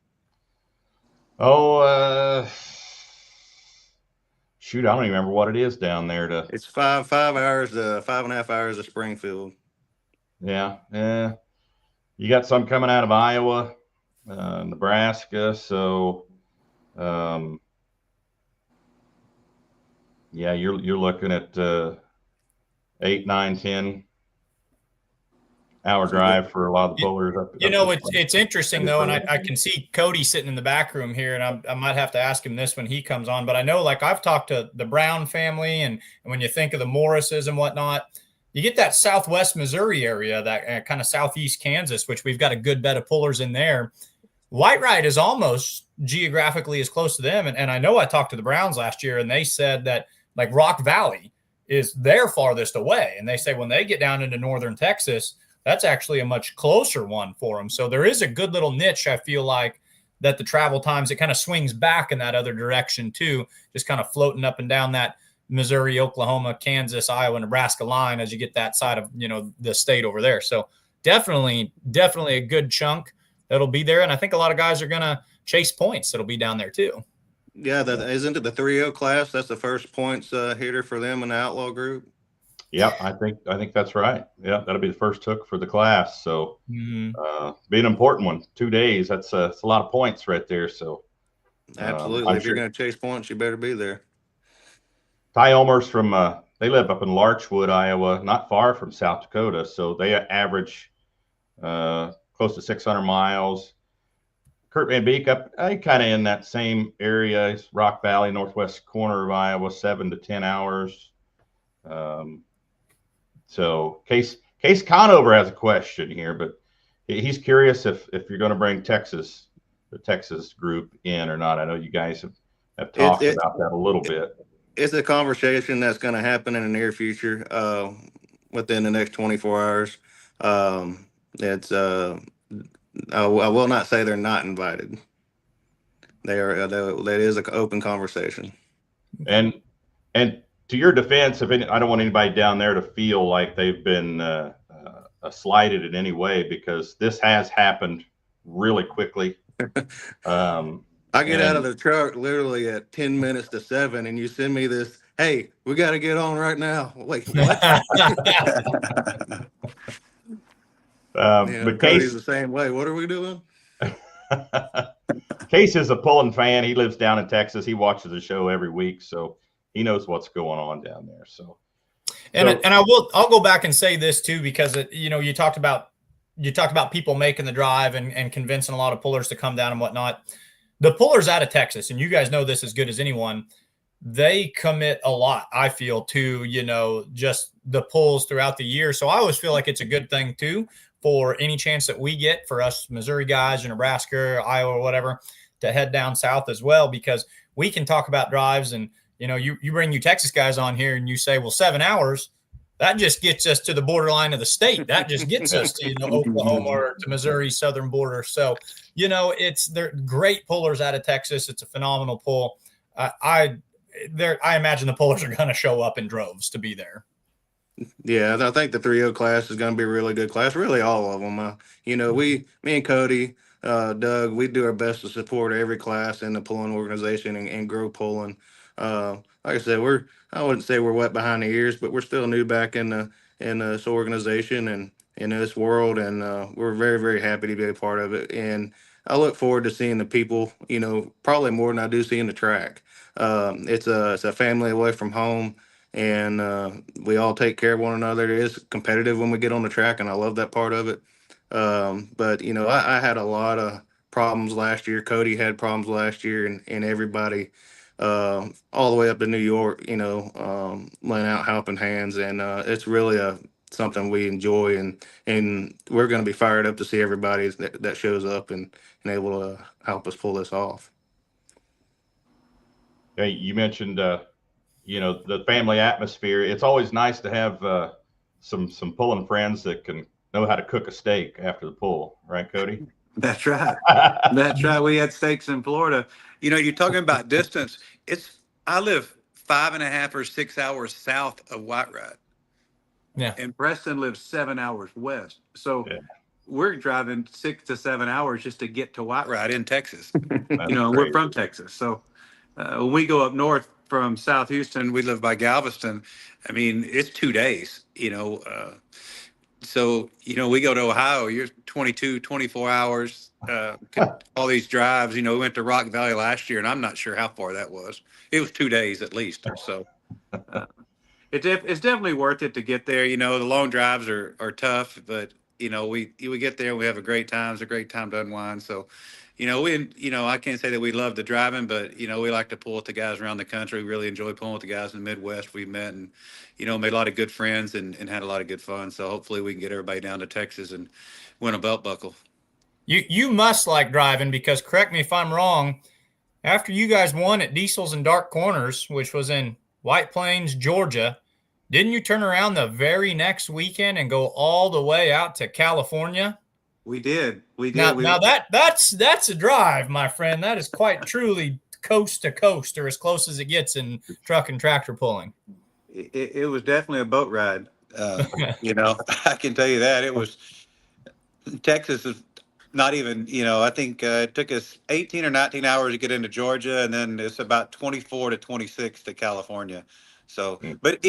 A: Oh, shoot, I don't even remember what it is down there.
C: It's 5 hours to 5.5 hours to Springfield.
A: Yeah. You got some coming out of Iowa, Nebraska. So, you're looking at 8, 9, 10 hour drive for a lot of the pullers.
B: It's interesting though, and I can see Cody sitting in the back room here, and I might have to ask him this when he comes on. But I know, like, I've talked to the Brown family, and when you think of the Morrises and whatnot, you get that Southwest Missouri area, that kind of Southeast Kansas, which we've got a good bed of pullers in there. White is almost geographically as close to them, and I know I talked to the Browns last year, and they said that like Rock Valley is their farthest away, and they say when they get down into northern Texas, that's actually a much closer one for them. So there is a good little niche, I feel like, that the travel times, it kind of swings back in that other direction too, just kind of floating up and down that Missouri, Oklahoma, Kansas, Iowa, Nebraska line as you get that side of, the state over there. So definitely a good chunk that'll be there. And I think a lot of guys are going to chase points that'll be down there too.
C: Yeah, isn't it the 3-0 class? That's the first points hitter for them in the Outlaw group.
A: Yeah, I think that's right. Yeah, that'll be the first hook for the class. So be an important one. 2 days. That's a lot of points right there. So
C: absolutely, if you're going to chase points, you better be there.
A: Ty Elmer's from they live up in Larchwood, Iowa, not far from South Dakota. So they average close to 600 miles. Kurt Van Beek up kind of in that same area. It's Rock Valley, northwest corner of Iowa, 7 to 10 hours. So Case Conover has a question here, but he's curious if you're going to bring the Texas group in or not. I know you guys have talked about that a little bit.
C: It's a conversation that's going to happen in the near future, within the next 24 hours. I will not say they're not invited. That is an open conversation.
A: And to your defense, I don't want anybody down there to feel like they've been slighted in any way, because this has happened really quickly.
C: I get out of the truck literally at 10 minutes to 7, and you send me this, hey, we got to get on right now. Like, what?
A: But
C: Cody's the same way. What are we doing?
A: Case is a Pulling fan. He lives down in Texas. He watches the show every week, so he knows what's going on down there. So,
B: And
A: So-
B: I'll go back and say this too, because you talked about people making the drive and convincing a lot of pullers to come down and whatnot. The pullers out of Texas, and you guys know this as good as anyone, they commit a lot, I feel, to, just the pulls throughout the year. So I always feel like it's a good thing too, for any chance that we get for us Missouri guys, or Nebraska, or Iowa, or whatever, to head down south as well, because we can talk about drives. And, you bring you Texas guys on here and you say, well, 7 hours, that just gets us to the borderline of the state. That just gets us to Oklahoma or to Missouri southern border. So, they're great pullers out of Texas. It's a phenomenal pull. I imagine the pullers are going to show up in droves to be there.
C: Yeah, I think the 3.0 class is going to be a really good class. Really, all of them. Me and Cody, Doug, we do our best to support every class in the pulling organization and grow pulling. Like I said, I wouldn't say we're wet behind the ears, but we're still new back in this organization and in this world, and we're very, very happy to be a part of it. And I look forward to seeing the people, probably more than I do seeing the track. It's a family away from home, and we all take care of one another. It is competitive when we get on the track, and I love that part of it. But I had a lot of problems last year. Cody had problems last year, and everybody, all the way up to New York, laying out helping hands, and it's really something we enjoy, and we're going to be fired up to see everybody that shows up and able to help us pull this off.
A: Hey, you mentioned the family atmosphere. It's always nice to have some pulling friends that can know how to cook a steak after the pull, right, Cody?
D: That's right. That's right. We had steaks in Florida. You're talking about distance. I live 5.5 or 6 hours south of White Rod.
B: Yeah.
D: And Preston lives 7 hours west. So
A: Yeah.
D: we're driving 6 to 7 hours just to get to White Rod in Texas.
A: That's
D: We're
A: great.
D: from Texas. So when we go up north from South Houston, we live by Galveston. I mean, it's 2 days, So, we go to Ohio, you're 22, 24 hours, all these drives. We went to Rock Valley last year, and I'm not sure how far that was. It was 2 days at least. So it's definitely worth it to get there. The long drives are tough, but, we get there and we have a great time. It's a great time to unwind. So, I can't say that we love the driving, but, we like to pull with the guys around the country. We really enjoy pulling with the guys in the Midwest. We met and, made a lot of good friends and had a lot of good fun. So hopefully we can get everybody down to Texas and win a belt buckle.
B: You must like driving, because, correct me if I'm wrong, after you guys won at Diesels and Dark Corners, which was in White Plains, Georgia, didn't you turn around the very next weekend and go all the way out to California?
D: We did.
B: Now that's a drive, my friend. That is quite truly coast to coast, or as close as it gets in truck and tractor pulling.
D: It was definitely a boat ride. I can tell you that. It was Texas is not even, I think it took us 18 or 19 hours to get into Georgia, and then it's about 24 to 26 to California. So, but,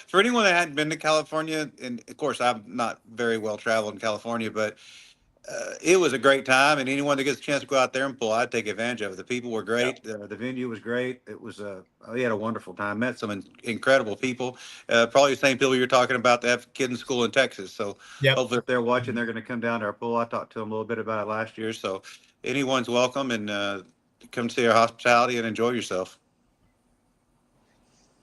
D: for anyone that hadn't been to California, and of course, I'm not very well traveled in California, but it was a great time, and anyone that gets a chance to go out there and pull, I'd take advantage of it. The people were great. The venue was great. It was we had a wonderful time. Met some incredible people. Probably the same people you're talking about that have kids in school in Texas. So hopefully if they're watching, they're going to come down to our pool. I talked to them a little bit about it last year. So anyone's welcome, and come see our hospitality and enjoy yourself.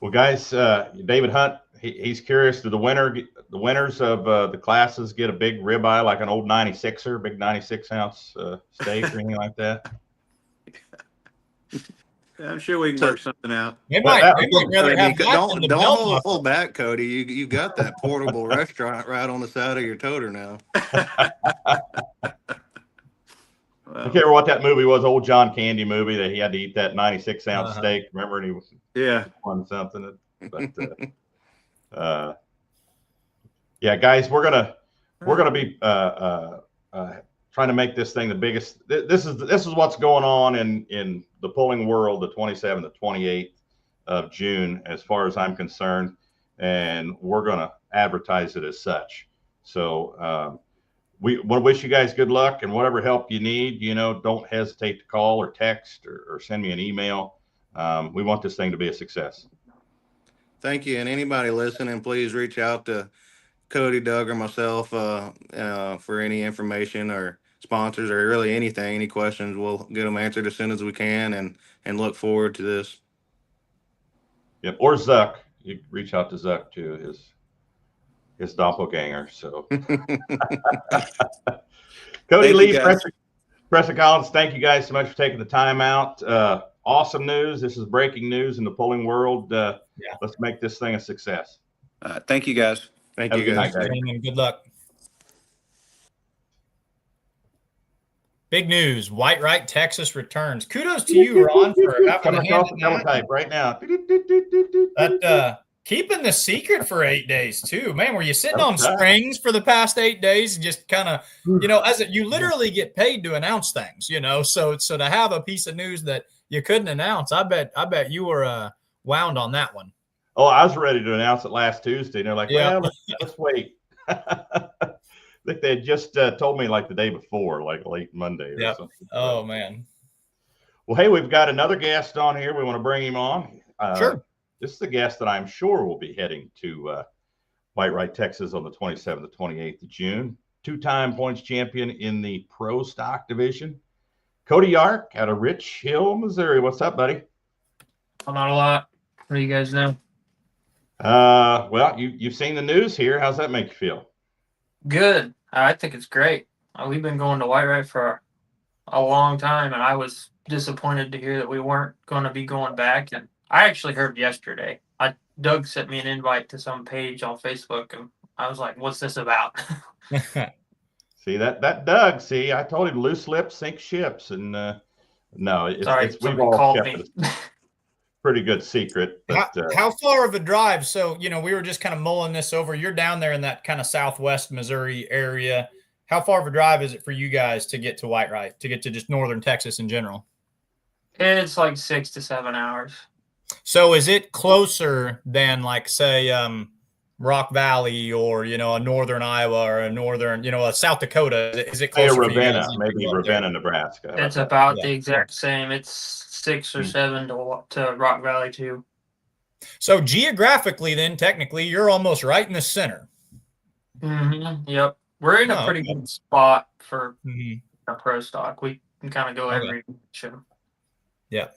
A: Well, guys, David Hunt, he's curious. Do the winners of the classes get a big ribeye, like an old 96er, big 96-ounce steak or anything like that?
D: I'm sure we can work something out.
B: They might rather have that than the belt
C: Don't
B: buckle.
C: hold back, Cody. You got that portable restaurant right on the side of your toter now.
A: I can't remember what that movie was, old John Candy movie, that he had to eat that 96-ounce steak. Remember, and he was on something. But yeah, guys, we're gonna be trying to make this thing the biggest. This is what's going on in the pulling world, the 27th to 28th of June, as far as I'm concerned, and we're gonna advertise it as such. So we want to wish you guys good luck, and whatever help you need, don't hesitate to call or text or send me an email. We want this thing to be a success.
C: Thank you. And anybody listening, please reach out to Cody, Doug, or myself for any information or sponsors or really anything, any questions. We'll get them answered as soon as we can and look forward to this.
A: Yep. Or Zuck. You can reach out to Zuck too, his doppelganger. So Cody, Lee, Preston Collins, thank you guys so much for taking the time out. Awesome news. This is breaking news in the pulling world. Let's make this thing a success.
D: Thank you, guys.
C: Thank you, guys.
B: And good luck. Big news. White Right Texas returns. Kudos to you, Ron, for having a hand in that.
A: Type right now.
B: That, keeping the secret for 8 days too, man. Were you sitting on strings for the past 8 days, just kind of, you literally get paid to announce things, So to have a piece of news that you couldn't announce, I bet you were wound on that one.
A: Oh, I was ready to announce it last Tuesday, and they're like, "Well, let's wait." I think they had just told me like the day before, like late Monday or something.
B: Oh man.
A: Well, hey, we've got another guest on here. We want to bring him on.
B: Sure.
A: This is a guest that I'm sure will be heading to White Right, Texas on the 27th to 28th of June. Two-time points champion in the pro stock division. Cody Yarick out of Rich Hill, Missouri. What's up, buddy?
G: Not a lot. What do you guys know?
A: Well, you've seen the news here. How's that make you feel?
G: Good. I think it's great. We've been going to White Right for a long time, and I was disappointed to hear that we weren't going to be going back. And I actually heard yesterday. Doug sent me an invite to some page on Facebook, and I was like, "What's this about?"
A: See that Doug? See, I told him loose lips sink ships, and no, it's we've all kept it a pretty good secret. But,
B: how far of a drive? So we were just kind of mulling this over. You're down there in that kind of southwest Missouri area. How far of a drive is it for you guys to get to White Right, to get to just northern Texas in general?
G: It's like 6 to 7 hours.
B: So is it closer than, like, say, Rock Valley or, a northern Iowa or a northern, a South Dakota? Is it closer?
A: Ravenna, maybe Ravenna, Nebraska.
G: It's about the exact same. It's 6 or 7 to Rock Valley too.
B: So geographically, then technically, you're almost right in the center.
G: Mm-hmm. Yep, we're in a pretty good spot for a pro stock. We can kind of go every direction.
B: Yeah.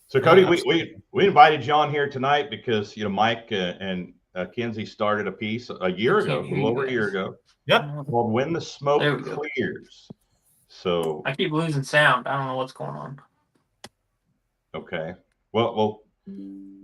A: So Cody, we invited you on here tonight because Mike and Kinsey started a piece a year ago, a little over a year ago.
B: Yep.
A: Called "When the Smoke Clears." So
G: I keep losing sound. I don't know what's going on.
A: Okay. Well,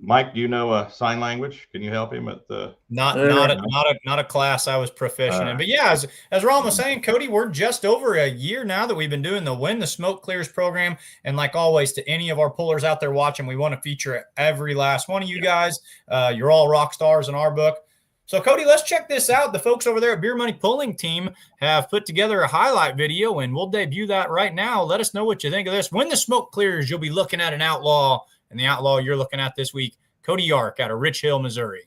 A: Mike, do you know sign language? Can you help him at the?
B: Not a class I was proficient in, but yeah, as Ron was saying, Cody, we're just over a year now that we've been doing the When the Smoke Clears program, and like always, to any of our pullers out there watching, we want to feature every last one of you guys. You're all rock stars in our book. So, Cody, let's check this out. The folks over there at Beer Money Pulling Team have put together a highlight video, and we'll debut that right now. Let us know what you think of this. When the smoke clears, you'll be looking at an outlaw, and the outlaw you're looking at this week, Cody Yarick out of Rich Hill, Missouri.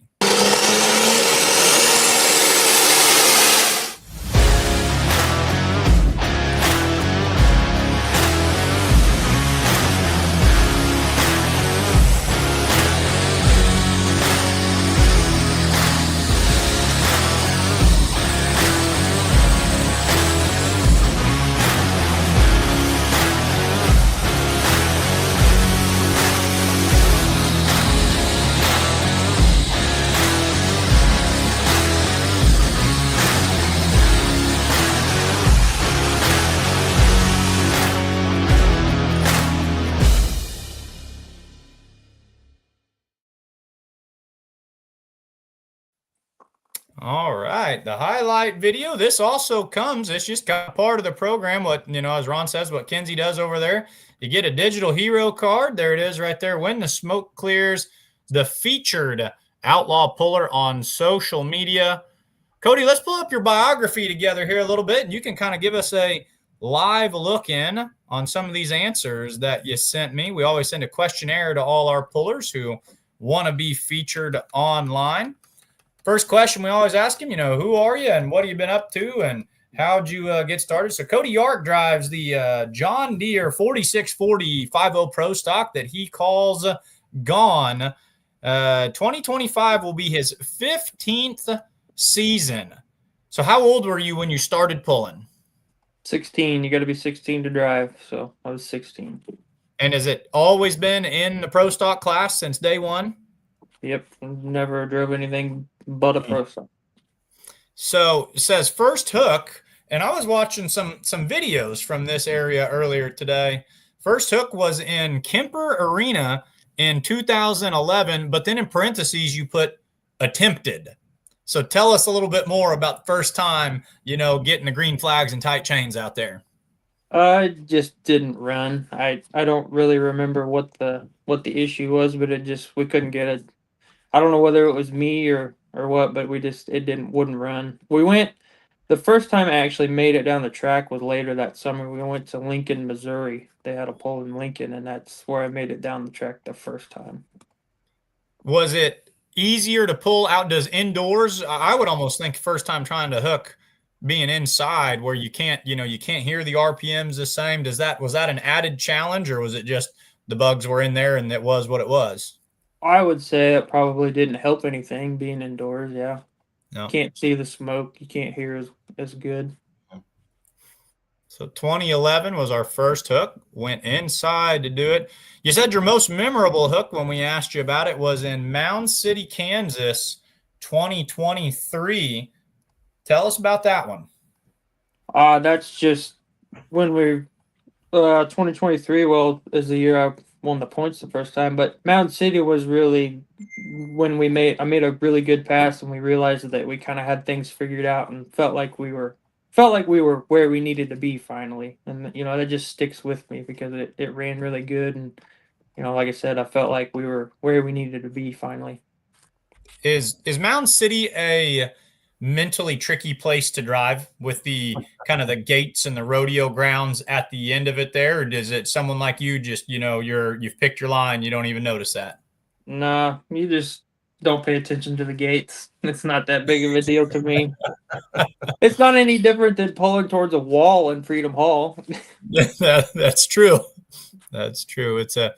B: All right, the highlight video. This also comes, it's just kind of part of the program. What, as Ron says, what Kinsey does over there. You get a digital hero card. There it is right there. When the Smoke Clears, the featured outlaw puller on social media. Cody, let's pull up your biography together here a little bit, and you can kind of give us a live look in on some of these answers that you sent me. We always send a questionnaire to all our pullers who want to be featured online. First question we always ask him, who are you and what have you been up to and how'd you get started? So Cody Yarick drives the John Deere 4640 50 Pro stock that he calls Gone. 2025 will be his 15th season. So how old were you when you started pulling?
G: 16. You got to be 16 to drive. So I was 16.
B: And has it always been in the pro stock class since day one?
G: Yep. Never drove anything but a pro stock.
B: So it says first hook, and I was watching some videos from this area earlier today. First hook was in Kemper Arena in 2011, but then in parentheses you put attempted. So tell us a little bit more about the first time, getting the green flags and tight chains out there.
G: I just didn't run. I don't really remember what the issue was, but we couldn't get it. I don't know whether it was me or what, but wouldn't run. We went the first time I actually made it down the track was later that summer. We went to Lincoln, Missouri. They had a pole in Lincoln, and that's where I made it down the track the first time.
B: Was it easier to pull outdoors indoors? I would almost think first time trying to hook being inside where you can't hear the RPMs the same. Was that an added challenge, or was it just the bugs were in there and it was what it was?
G: I would say it probably didn't help anything being indoors. Yeah.
B: No.
G: Can't see the smoke. You can't hear as good.
B: So 2011 was our first hook. Went inside to do it. You said your most memorable hook when we asked you about it was in Mound City, Kansas, 2023. Tell us about that one.
G: That's just when we 2023. Well, is the year I won the points the first time. But Mound City was really when I made a really good pass, and we realized that we kind of had things figured out and felt like we were where we needed to be finally. And that just sticks with me because it ran really good, and like I said, I felt like we were where we needed to be finally.
B: Is Mound City a mentally tricky place to drive with the kind of the gates and the rodeo grounds at the end of it there, or does it someone like you just you've picked your line, you don't even notice that?
G: Nah, you just don't pay attention to the gates. It's not that big of a deal to me. It's not any different than pulling towards a wall in Freedom Hall.
B: That's true. That's true. It's a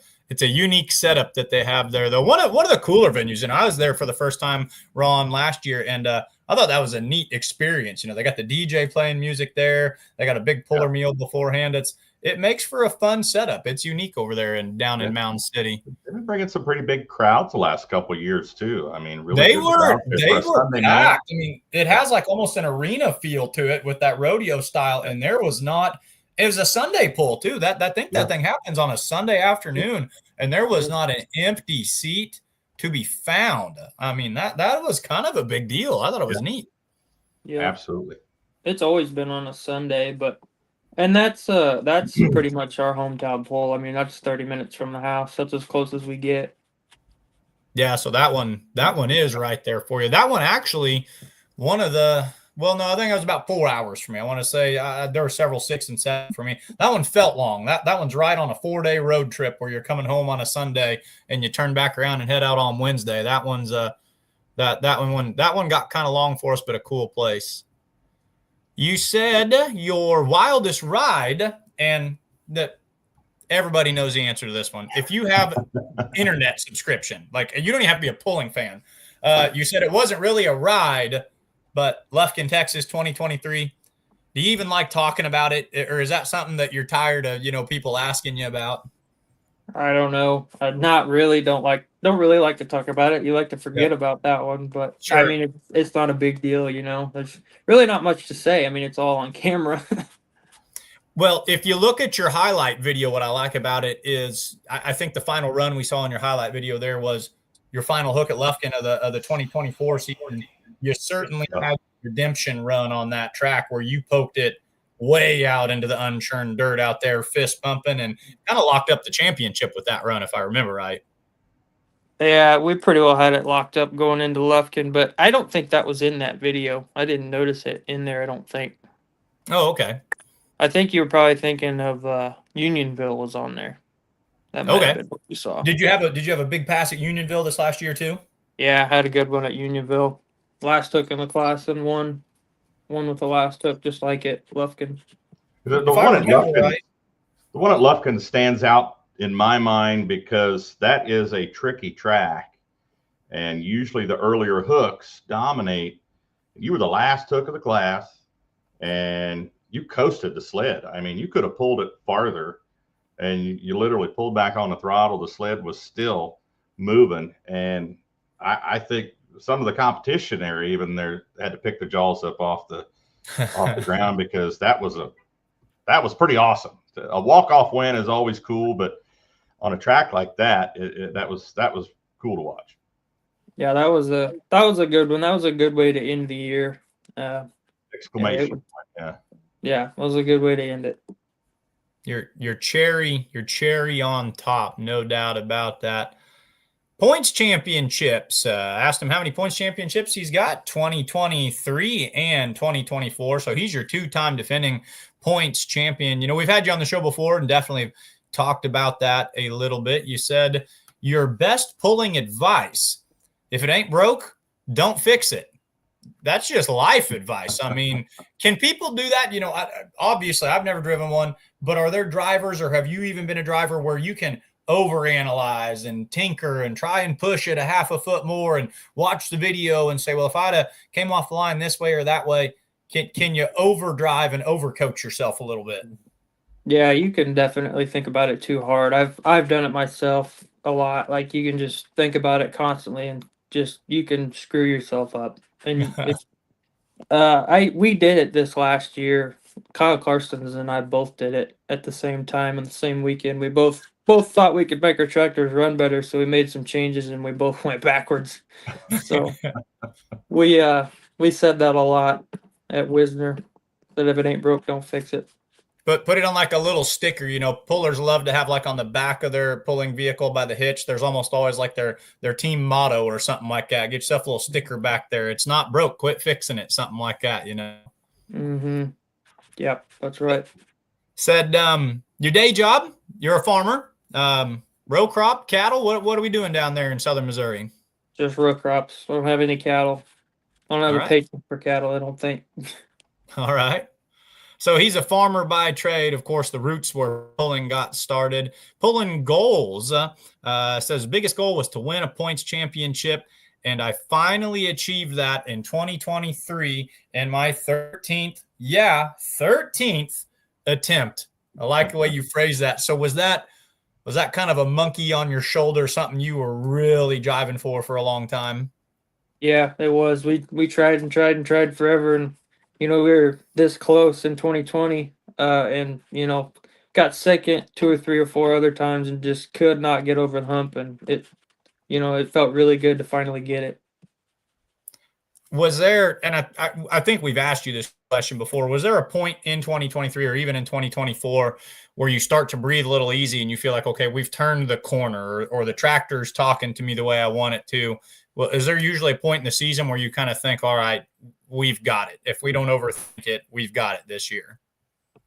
B: unique setup that they have there, though. One of the cooler venues, and I was there for the first time, Ron, last year, and I thought that was a neat experience. They got the DJ playing music there. They got a big puller meal beforehand. It makes for a fun setup. It's unique over there and down in Mound City.
A: They've been bringing some pretty big crowds the last couple of years too. I mean, really,
B: they were packed. I mean, it has like almost an arena feel to it with that rodeo style, and there was not. It was a Sunday pull too. That thing happens on a Sunday afternoon, and there was not an empty seat to be found. I mean, that was kind of a big deal. I thought it was neat.
G: Yeah,
A: absolutely.
G: It's always been on a Sunday, and that's pretty much our hometown pull. I mean, that's 30 minutes from the house. That's as close as we get.
B: Yeah, so that one is right there for you. That one actually, I think it was about 4 hours for me. I want to say there were several 6 and 7 for me. That one felt long. That one's right on a 4-day road trip where you're coming home on a Sunday and you turn back around and head out on Wednesday. That one's that one got kind of long for us, but a cool place. You said your wildest ride, and that everybody knows the answer to this one. If you have internet subscription, like you don't even have to be a pulling fan. You said it wasn't really a ride, but Lufkin, Texas, 2023. Do you even like talking about it, or is that something that you're tired of, people asking you about?
G: I don't know. Not really. Don't really like to talk about it. You like to forget about that one, but sure. I mean, it's not a big deal. There's really not much to say. I mean, it's all on camera.
B: Well, if you look at your highlight video, what I like about it is I think the final run we saw in your highlight video there was your final hook at Lufkin of the 2024 season. You certainly had a redemption run on that track where you poked it way out into the unchurned dirt out there, fist pumping, and kind of locked up the championship with that run, if I remember right.
G: Yeah, we pretty well had it locked up going into Lufkin, but I don't think that was in that video. I didn't notice it in there, I don't think.
B: Oh, okay.
G: I think you were probably thinking of Unionville was on there. That might have been what you saw.
B: Did you have a big pass at Unionville this last year too?
G: Yeah, I had a good one at Unionville. Last hook in the class and won with the last hook, just like it, Lufkin.
A: The one at Lufkin stands out in my mind because that is a tricky track. and usually the earlier hooks dominate. You were the last hook of the class, and you coasted the sled. I mean, you could have pulled it farther, and you literally pulled back on the throttle. The sled was still moving, and I think some of the competition there even there had to pick the jaws up off the ground, because that was pretty awesome. A walk-off win is always cool, but on a track like that, that was cool to watch.
H: Yeah, that was a good one. That was a good way to end the year.
A: Exclamation point. Yeah.
H: Yeah, it was a good way to end it.
B: Your cherry on top, no doubt about that. Points championships. Asked him how many points championships he's got, 2023 and 2024. So he's your two-time defending points champion. You know, we've had you on the show before and definitely talked about that a little bit. You said your best pulling advice: if it ain't broke, don't fix it. That's just life advice. I mean, can people do that? You know, obviously I've never driven one, but are there drivers, or have you even been a driver where you can overanalyze and tinker and try and push it a half a foot more and watch the video and say, well, if I'd have came off the line this way or that way, can you overdrive and overcoach yourself a little bit?
H: Yeah, you can definitely think about it too hard. I've done it myself a lot. Like, you can just think about it constantly and just you can screw yourself up. And we did it this last year. Kyle Carstens and I both did it at the same time on the same weekend. We both thought we could make our tractors run better, so we made some changes and we both went backwards. So we said that a lot at Wisner, that if it ain't broke, don't fix it.
B: But put it on like a little sticker. You know, pullers love to have like on the back of their pulling vehicle by the hitch, there's almost always like their team motto or something like that. Get yourself a little sticker back there. It's not broke, quit fixing it. Something like that, you know.
H: Mm-hmm. Yep, that's right.
B: Said your day job, you're a farmer. Row crop, cattle. What are we doing down there in southern Missouri?
H: Just row crops. I don't have any cattle. I don't have a patience for cattle, I don't think.
B: All right. So he's a farmer by trade. Of course, the roots where pulling got started. Pulling goals. Says biggest goal was to win a points championship, and I finally achieved that in 2023 in my 13th attempt. I like the way you phrase that. So was that kind of a monkey on your shoulder, something you were really driving for a long time?
H: Yeah, it was. We tried and tried and tried forever, and you know, we were this close in 2020, and you know, got second 2 or 3 or 4 other times and just could not get over the hump, and it felt really good to finally get it.
B: Was there, and I think we've asked you this question before, was there a point in 2023 or even in 2024 where you start to breathe a little easy and you feel like, okay, we've turned the corner, or the tractor's talking to me the way I want it to? Well, is there usually a point in the season where you kind of think, all right, we've got it. If we don't overthink it, we've got it this year?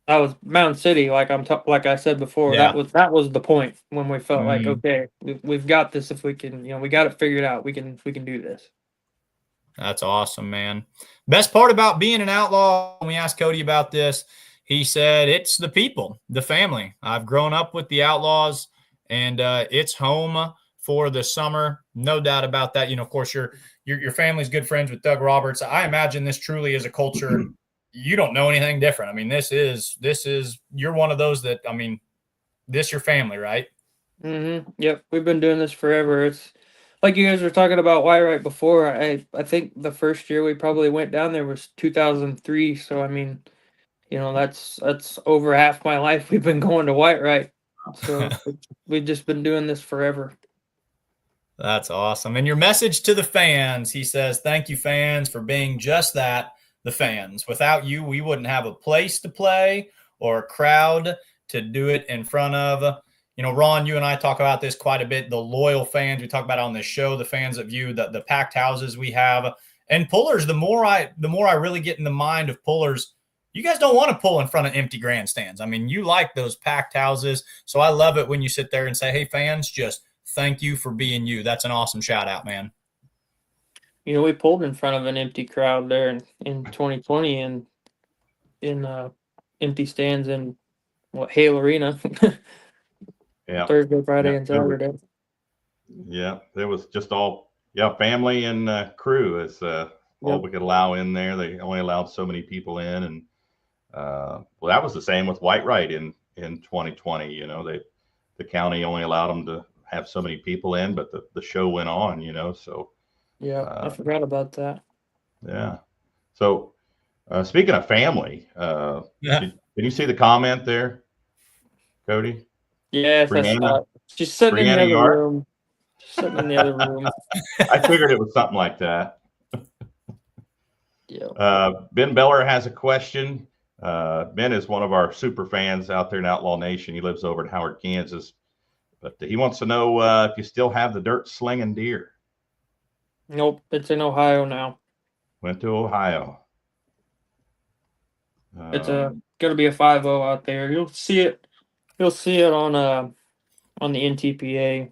H: That was Mound City, like I said before.
B: Yeah.
H: That was the point when we felt like, okay, we've got this. If we can, we got it figured out. We can do this.
B: That's awesome, man. Best part about being an outlaw, when we asked Cody about this, he said it's the people, the family. I've grown up with the Outlaws, and it's home for the summer. No doubt about that. You know, of course, your family's good friends with Doug Roberts. I imagine this truly is a culture. You don't know anything different. I mean, this is you're one of those that, I mean, this your family, right?
H: Mm-hmm. Yep. We've been doing this forever. It's like you guys were talking about Why before. I think the first year we probably went down there was 2003. So, I mean, that's over half my life we've been going to White. So we've just been doing this forever.
B: That's awesome. And your message to the fans, he says, thank you, fans, for being just that, the fans. Without you, we wouldn't have a place to play or a crowd to do it in front of. You know, Ron, you and I talk about this quite a bit. The loyal fans, we talk about it on this show, the fans that view the packed houses we have. And pullers, the more I really get in the mind of pullers, you guys don't want to pull in front of empty grandstands. I mean, you like those packed houses. So I love it when you sit there and say, hey, fans, just thank you for being you. That's an awesome shout out, man.
H: You know, we pulled in front of an empty crowd there in 2020 and in empty stands in Hale Arena.
A: Yeah.
H: Thursday, Friday, and Saturday.
A: Yeah, it was just all Yeah, family and crew is all we could allow in there. They only allowed so many people in, and well, that was the same with White in 2020. You know, the county only allowed them to have so many people in, but the show went on. You know, so
H: I forgot about that.
A: yeah. So speaking of family, can you see the comment there, Cody?
H: Yes, I saw it. She's sitting in the
A: Brianna
H: other
A: Yard?
H: room. She's sitting in the other room.
A: I figured it was something like that.
H: Yeah.
A: Ben Beller has a question. Ben is one of our super fans out there in Outlaw Nation. He lives over in Howard, Kansas. But he wants to know if you still have the dirt slinging deer.
H: Nope, it's in Ohio now.
A: Went to Ohio.
H: It's gonna be a 5.0 out there. You'll see it. You'll see it on the NTPA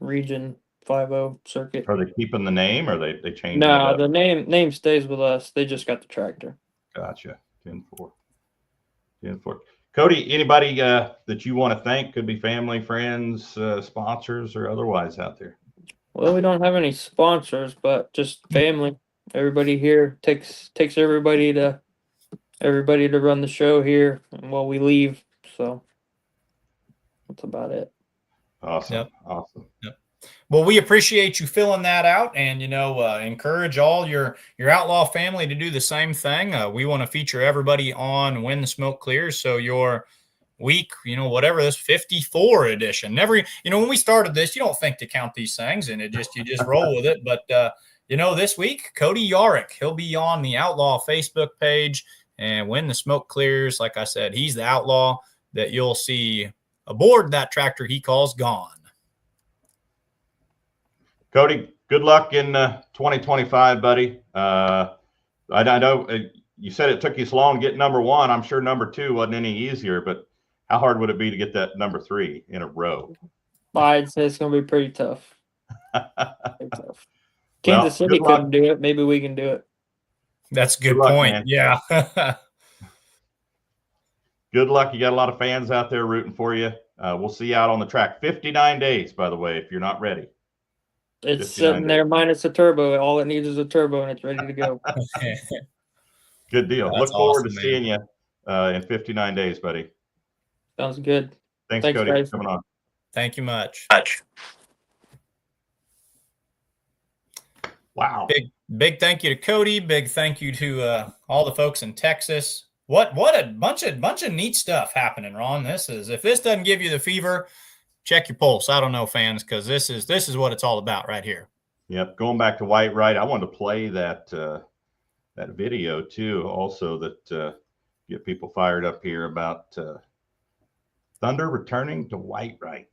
H: region 5.0 circuit.
A: Are they keeping the name, or they changing it
H: No,
A: up?
H: the name stays with us. They just got the tractor.
A: Gotcha. 10-4. 10-4. Cody, anybody that you want to thank? Could be family, friends, sponsors, or otherwise out there.
H: Well, we don't have any sponsors, but just family. Everybody here takes everybody to run the show here while we leave. So that's about it.
A: Awesome.
B: Yep.
A: Awesome.
B: Yep. Well, we appreciate you filling that out, and encourage all your outlaw family to do the same thing. We want to feature everybody on When the Smoke Clears. So your week, whatever this 54 edition. Never, when we started this, you don't think to count these things, and you just roll with it. But this week, Cody Yarick, he'll be on the Outlaw Facebook page, and When the Smoke Clears, like I said, he's the outlaw that you'll see aboard that tractor he calls Gone.
A: Cody, good luck in 2025, buddy. I know you said it took you so long to get number one. I'm sure number two wasn't any easier, but how hard would it be to get that number 3 in a row?
H: I'd say it's going to be pretty tough. Pretty tough. Kansas City couldn't do it. Maybe we can do it.
B: That's a good point. Man. Yeah.
A: Good luck. You got a lot of fans out there rooting for you. We'll see you out on the track. 59 days, by the way, if you're not ready.
H: It's sitting there minus a turbo. All it needs is a turbo, and it's ready to go.
A: Good deal. Look forward to seeing you in 59 days, buddy.
H: Sounds good.
A: Thanks Cody,
H: guys.
A: for coming on.
B: Thank you much.
A: Wow.
B: Big thank you to Cody. Big thank you to all the folks in Texas. What a bunch of neat stuff happening, Ron. If this doesn't give you the fever, check your pulse. I don't know, fans, because this is what it's all about right here.
A: Yep. Going back to White Right, I wanted to play that video too, also that get people fired up here about Thunder returning to White Right.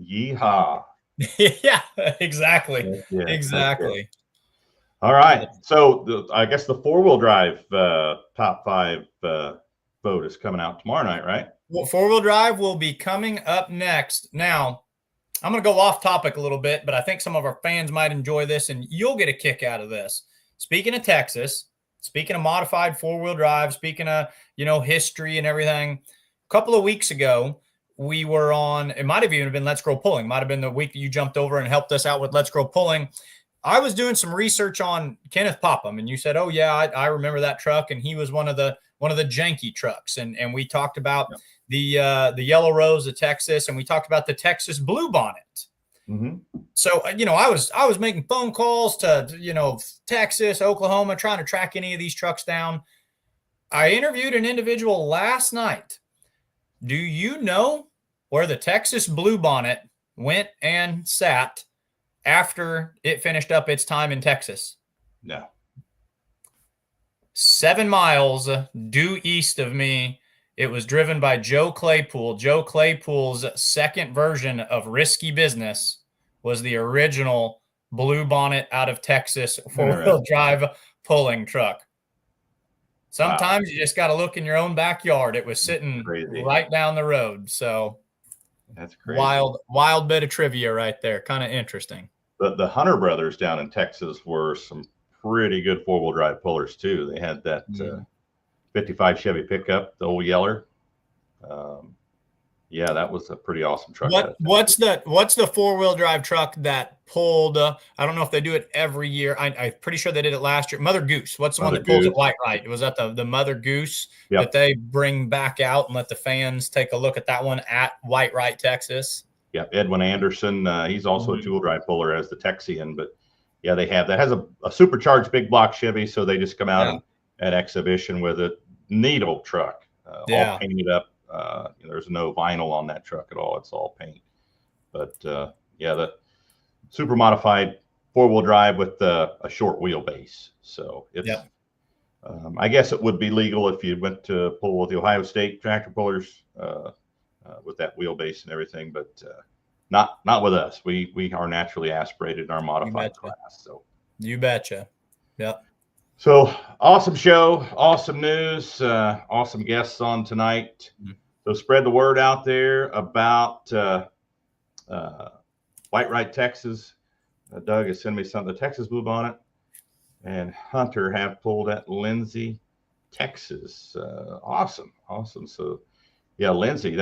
A: Yeehaw.
B: Yeah, exactly.
A: Yeah,
B: exactly.
A: All right. So I guess the 4-wheel drive top 5 vote is coming out tomorrow night, right?
B: Well, 4-wheel drive will be coming up next. Now, I'm going to go off topic a little bit, but I think some of our fans might enjoy this, and you'll get a kick out of this. Speaking of Texas, speaking of modified 4-wheel drive, speaking of, history and everything, a couple of weeks ago, we were on, it might have even been Let's Grow Pulling. Might have been the week that you jumped over and helped us out with Let's Grow Pulling. I was doing some research on Kenneth Popham, and you said, "Oh yeah, I remember that truck," and he was one of the janky trucks. And we talked about the Yellow Rose of Texas, and we talked about the Texas Blue Bonnet.
A: Mm-hmm.
B: So I was making phone calls to Texas, Oklahoma, trying to track any of these trucks down. I interviewed an individual last night. Do you know where the Texas Blue Bonnet went and sat after it finished up its time in Texas?
A: No.
B: 7 miles due east of me. It was driven by Joe Claypool. Joe Claypool's second version of Risky Business was the original Blue Bonnet out of Texas 4-wheel drive pulling truck. Sometimes you just got to look in your own backyard. It was sitting right down the road. So
A: that's crazy.
B: Wild bit of trivia right there. Kind of interesting.
A: The Hunter brothers down in Texas were some pretty good 4-wheel drive pullers too. They had that 55 Chevy pickup, the old Yeller. Yeah, that was a pretty awesome truck.
B: What's the 4-wheel drive truck that pulled? I don't know if they do it every year. I'm pretty sure they did it last year. Mother Goose. What's the one that pulls at White Right? Was that the Mother Goose that they bring back out and let the fans take a look at that one at White Right, Texas?
A: Yeah, Edwin Anderson. He's also a 2-wheel drive puller as the Texian, but yeah, they have that has a supercharged big block Chevy, so they just come out at exhibition with a neat old truck, all painted up. There's no vinyl on that truck at all. It's all paint. But the super modified 4-wheel drive with a short wheelbase. So it's, I guess it would be legal if you went to pull with the Ohio State tractor pullers with that wheelbase and everything, but not with us. We are naturally aspirated in our modified class. So
B: you betcha. Yep.
A: So awesome show, awesome news, awesome guests on tonight. So spread the word out there about White Right, Texas. Doug has sent me something. The Texas Blue Bonnet and Hunter have pulled at Lindsay, Texas. Awesome. So yeah, Lindsay,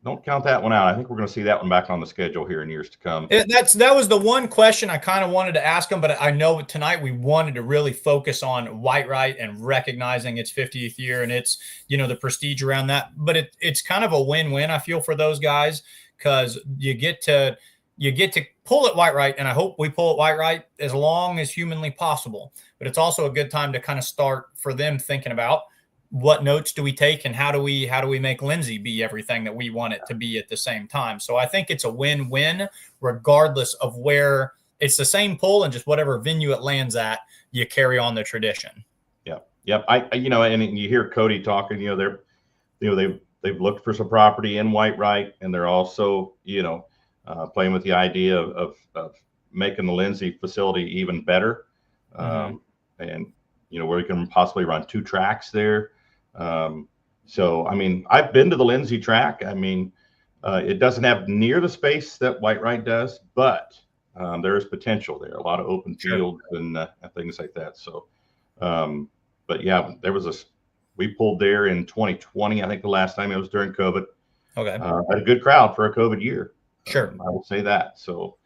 A: don't count that one out. I think we're going to see that one back on the schedule here in years to come.
B: That was the one question I kind of wanted to ask him, but I know tonight we wanted to really focus on White Right and recognizing its 50th year and its, the prestige around that. But it's kind of a win-win, I feel, for those guys, because you get to pull at White Right, and I hope we pull at White Right as long as humanly possible. But it's also a good time to kind of start for them thinking about what notes do we take and how do we make Lindsay be everything that we want it to be at the same time. So I think it's a win-win regardless of where it's the same pull, and just whatever venue it lands at, you carry on the tradition.
A: Yep. And you hear Cody talking, they've looked for some property in White Right, and they're also, playing with the idea of making the Lindsay facility even better. And, where we can possibly run 2 tracks there. So, I mean, I've been to the Lindsay track. I mean, it doesn't have near the space that White Right does, but there is potential there. A lot of open fields and things like that. So, but yeah, we pulled there in 2020. I think the last time it was during COVID. Okay. Had a good crowd for a COVID year.
B: Sure.
A: I will say that. So,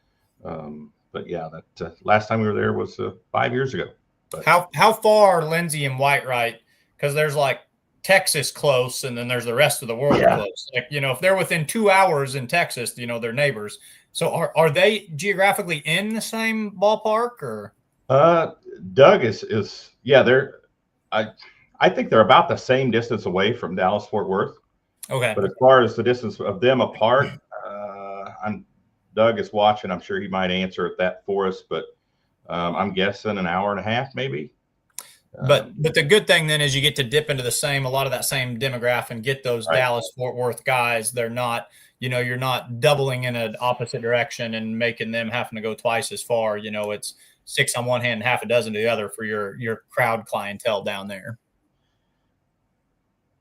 A: but yeah, that last time we were there was 5 years ago. But
B: how far Lindsay and White Right? Because there's like Texas close, and then there's the rest of the world close. Like, if they're within 2 hours in Texas, they're neighbors. So are they geographically in the same ballpark, or?
A: Doug is they're I think they're about the same distance away from Dallas Fort Worth.
B: Okay.
A: But as far as the distance of them apart, Doug is watching. I'm sure he might answer that for us, but I'm guessing an hour and a half, maybe.
B: But the good thing then is you get to dip into a lot of that same demographic and get those Dallas Fort Worth guys. They're not, you're not doubling in an opposite direction and making them having to go twice as far. It's 6 on one hand and half a dozen to the other for your crowd clientele down there.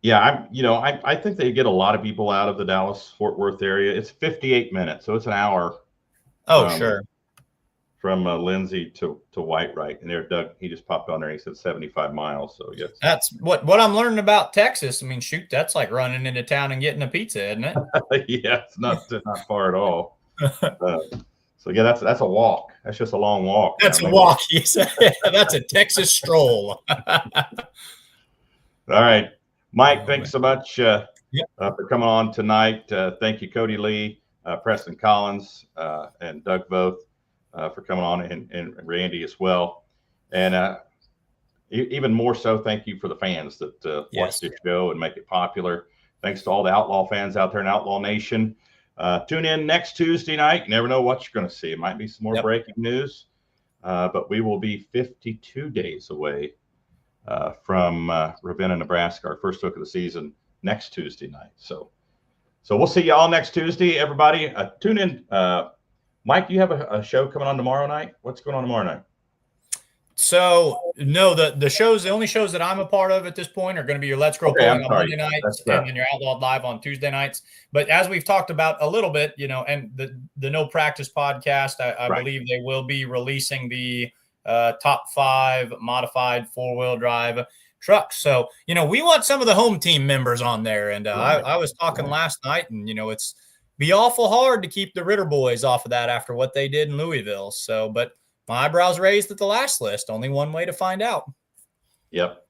A: Yeah, I think they get a lot of people out of the Dallas Fort Worth area. It's 58 minutes, so it's an hour.
B: Oh, sure.
A: From Lindsay to White Right, and there, Doug, he just popped on there. He said 75 miles. So yes,
B: that's what I'm learning about Texas. I mean, shoot, that's like running into town and getting a pizza, isn't it?
A: Yeah, it's not far at all. So yeah, that's a walk. That's just a long walk.
B: That's a walk. He said. That's a Texas stroll.
A: All right, Mike. Thanks so much for coming on tonight. Thank you, Cody Lee, Preston Collins, and Doug Voth. For coming on, and Randy as well. And even more so, thank you for the fans that watch this show and make it popular. Thanks to all the Outlaw fans out there in Outlaw Nation. Tune in next Tuesday night. You never know what you're going to see. It might be some more breaking news, but we will be 52 days away from Ravenna, Nebraska, our first hook of the season next Tuesday night. So we'll see you all next Tuesday, everybody. Tune in. Mike, you have a show coming on tomorrow night? What's going on tomorrow night?
B: So no, the only shows that I'm a part of at this point are going to be your Let's Grow Pulling on Monday nights and then your Outlawed Live on Tuesday nights. But as we've talked about a little bit, and the No Practice podcast, I believe they will be releasing the top 5 modified 4-wheel drive trucks. So, we want some of the home team members on there. And I was talking last night, and, it's be awful hard to keep the Ritter boys off of that after what they did in Louisville. So, but my eyebrows raised at the last list. Only one way to find out. Yep.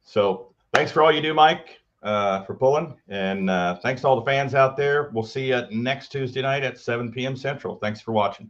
B: So thanks for all you do, Mike, for pulling. And thanks to all the fans out there. We'll see you next Tuesday night at 7 p.m. Central. Thanks for watching.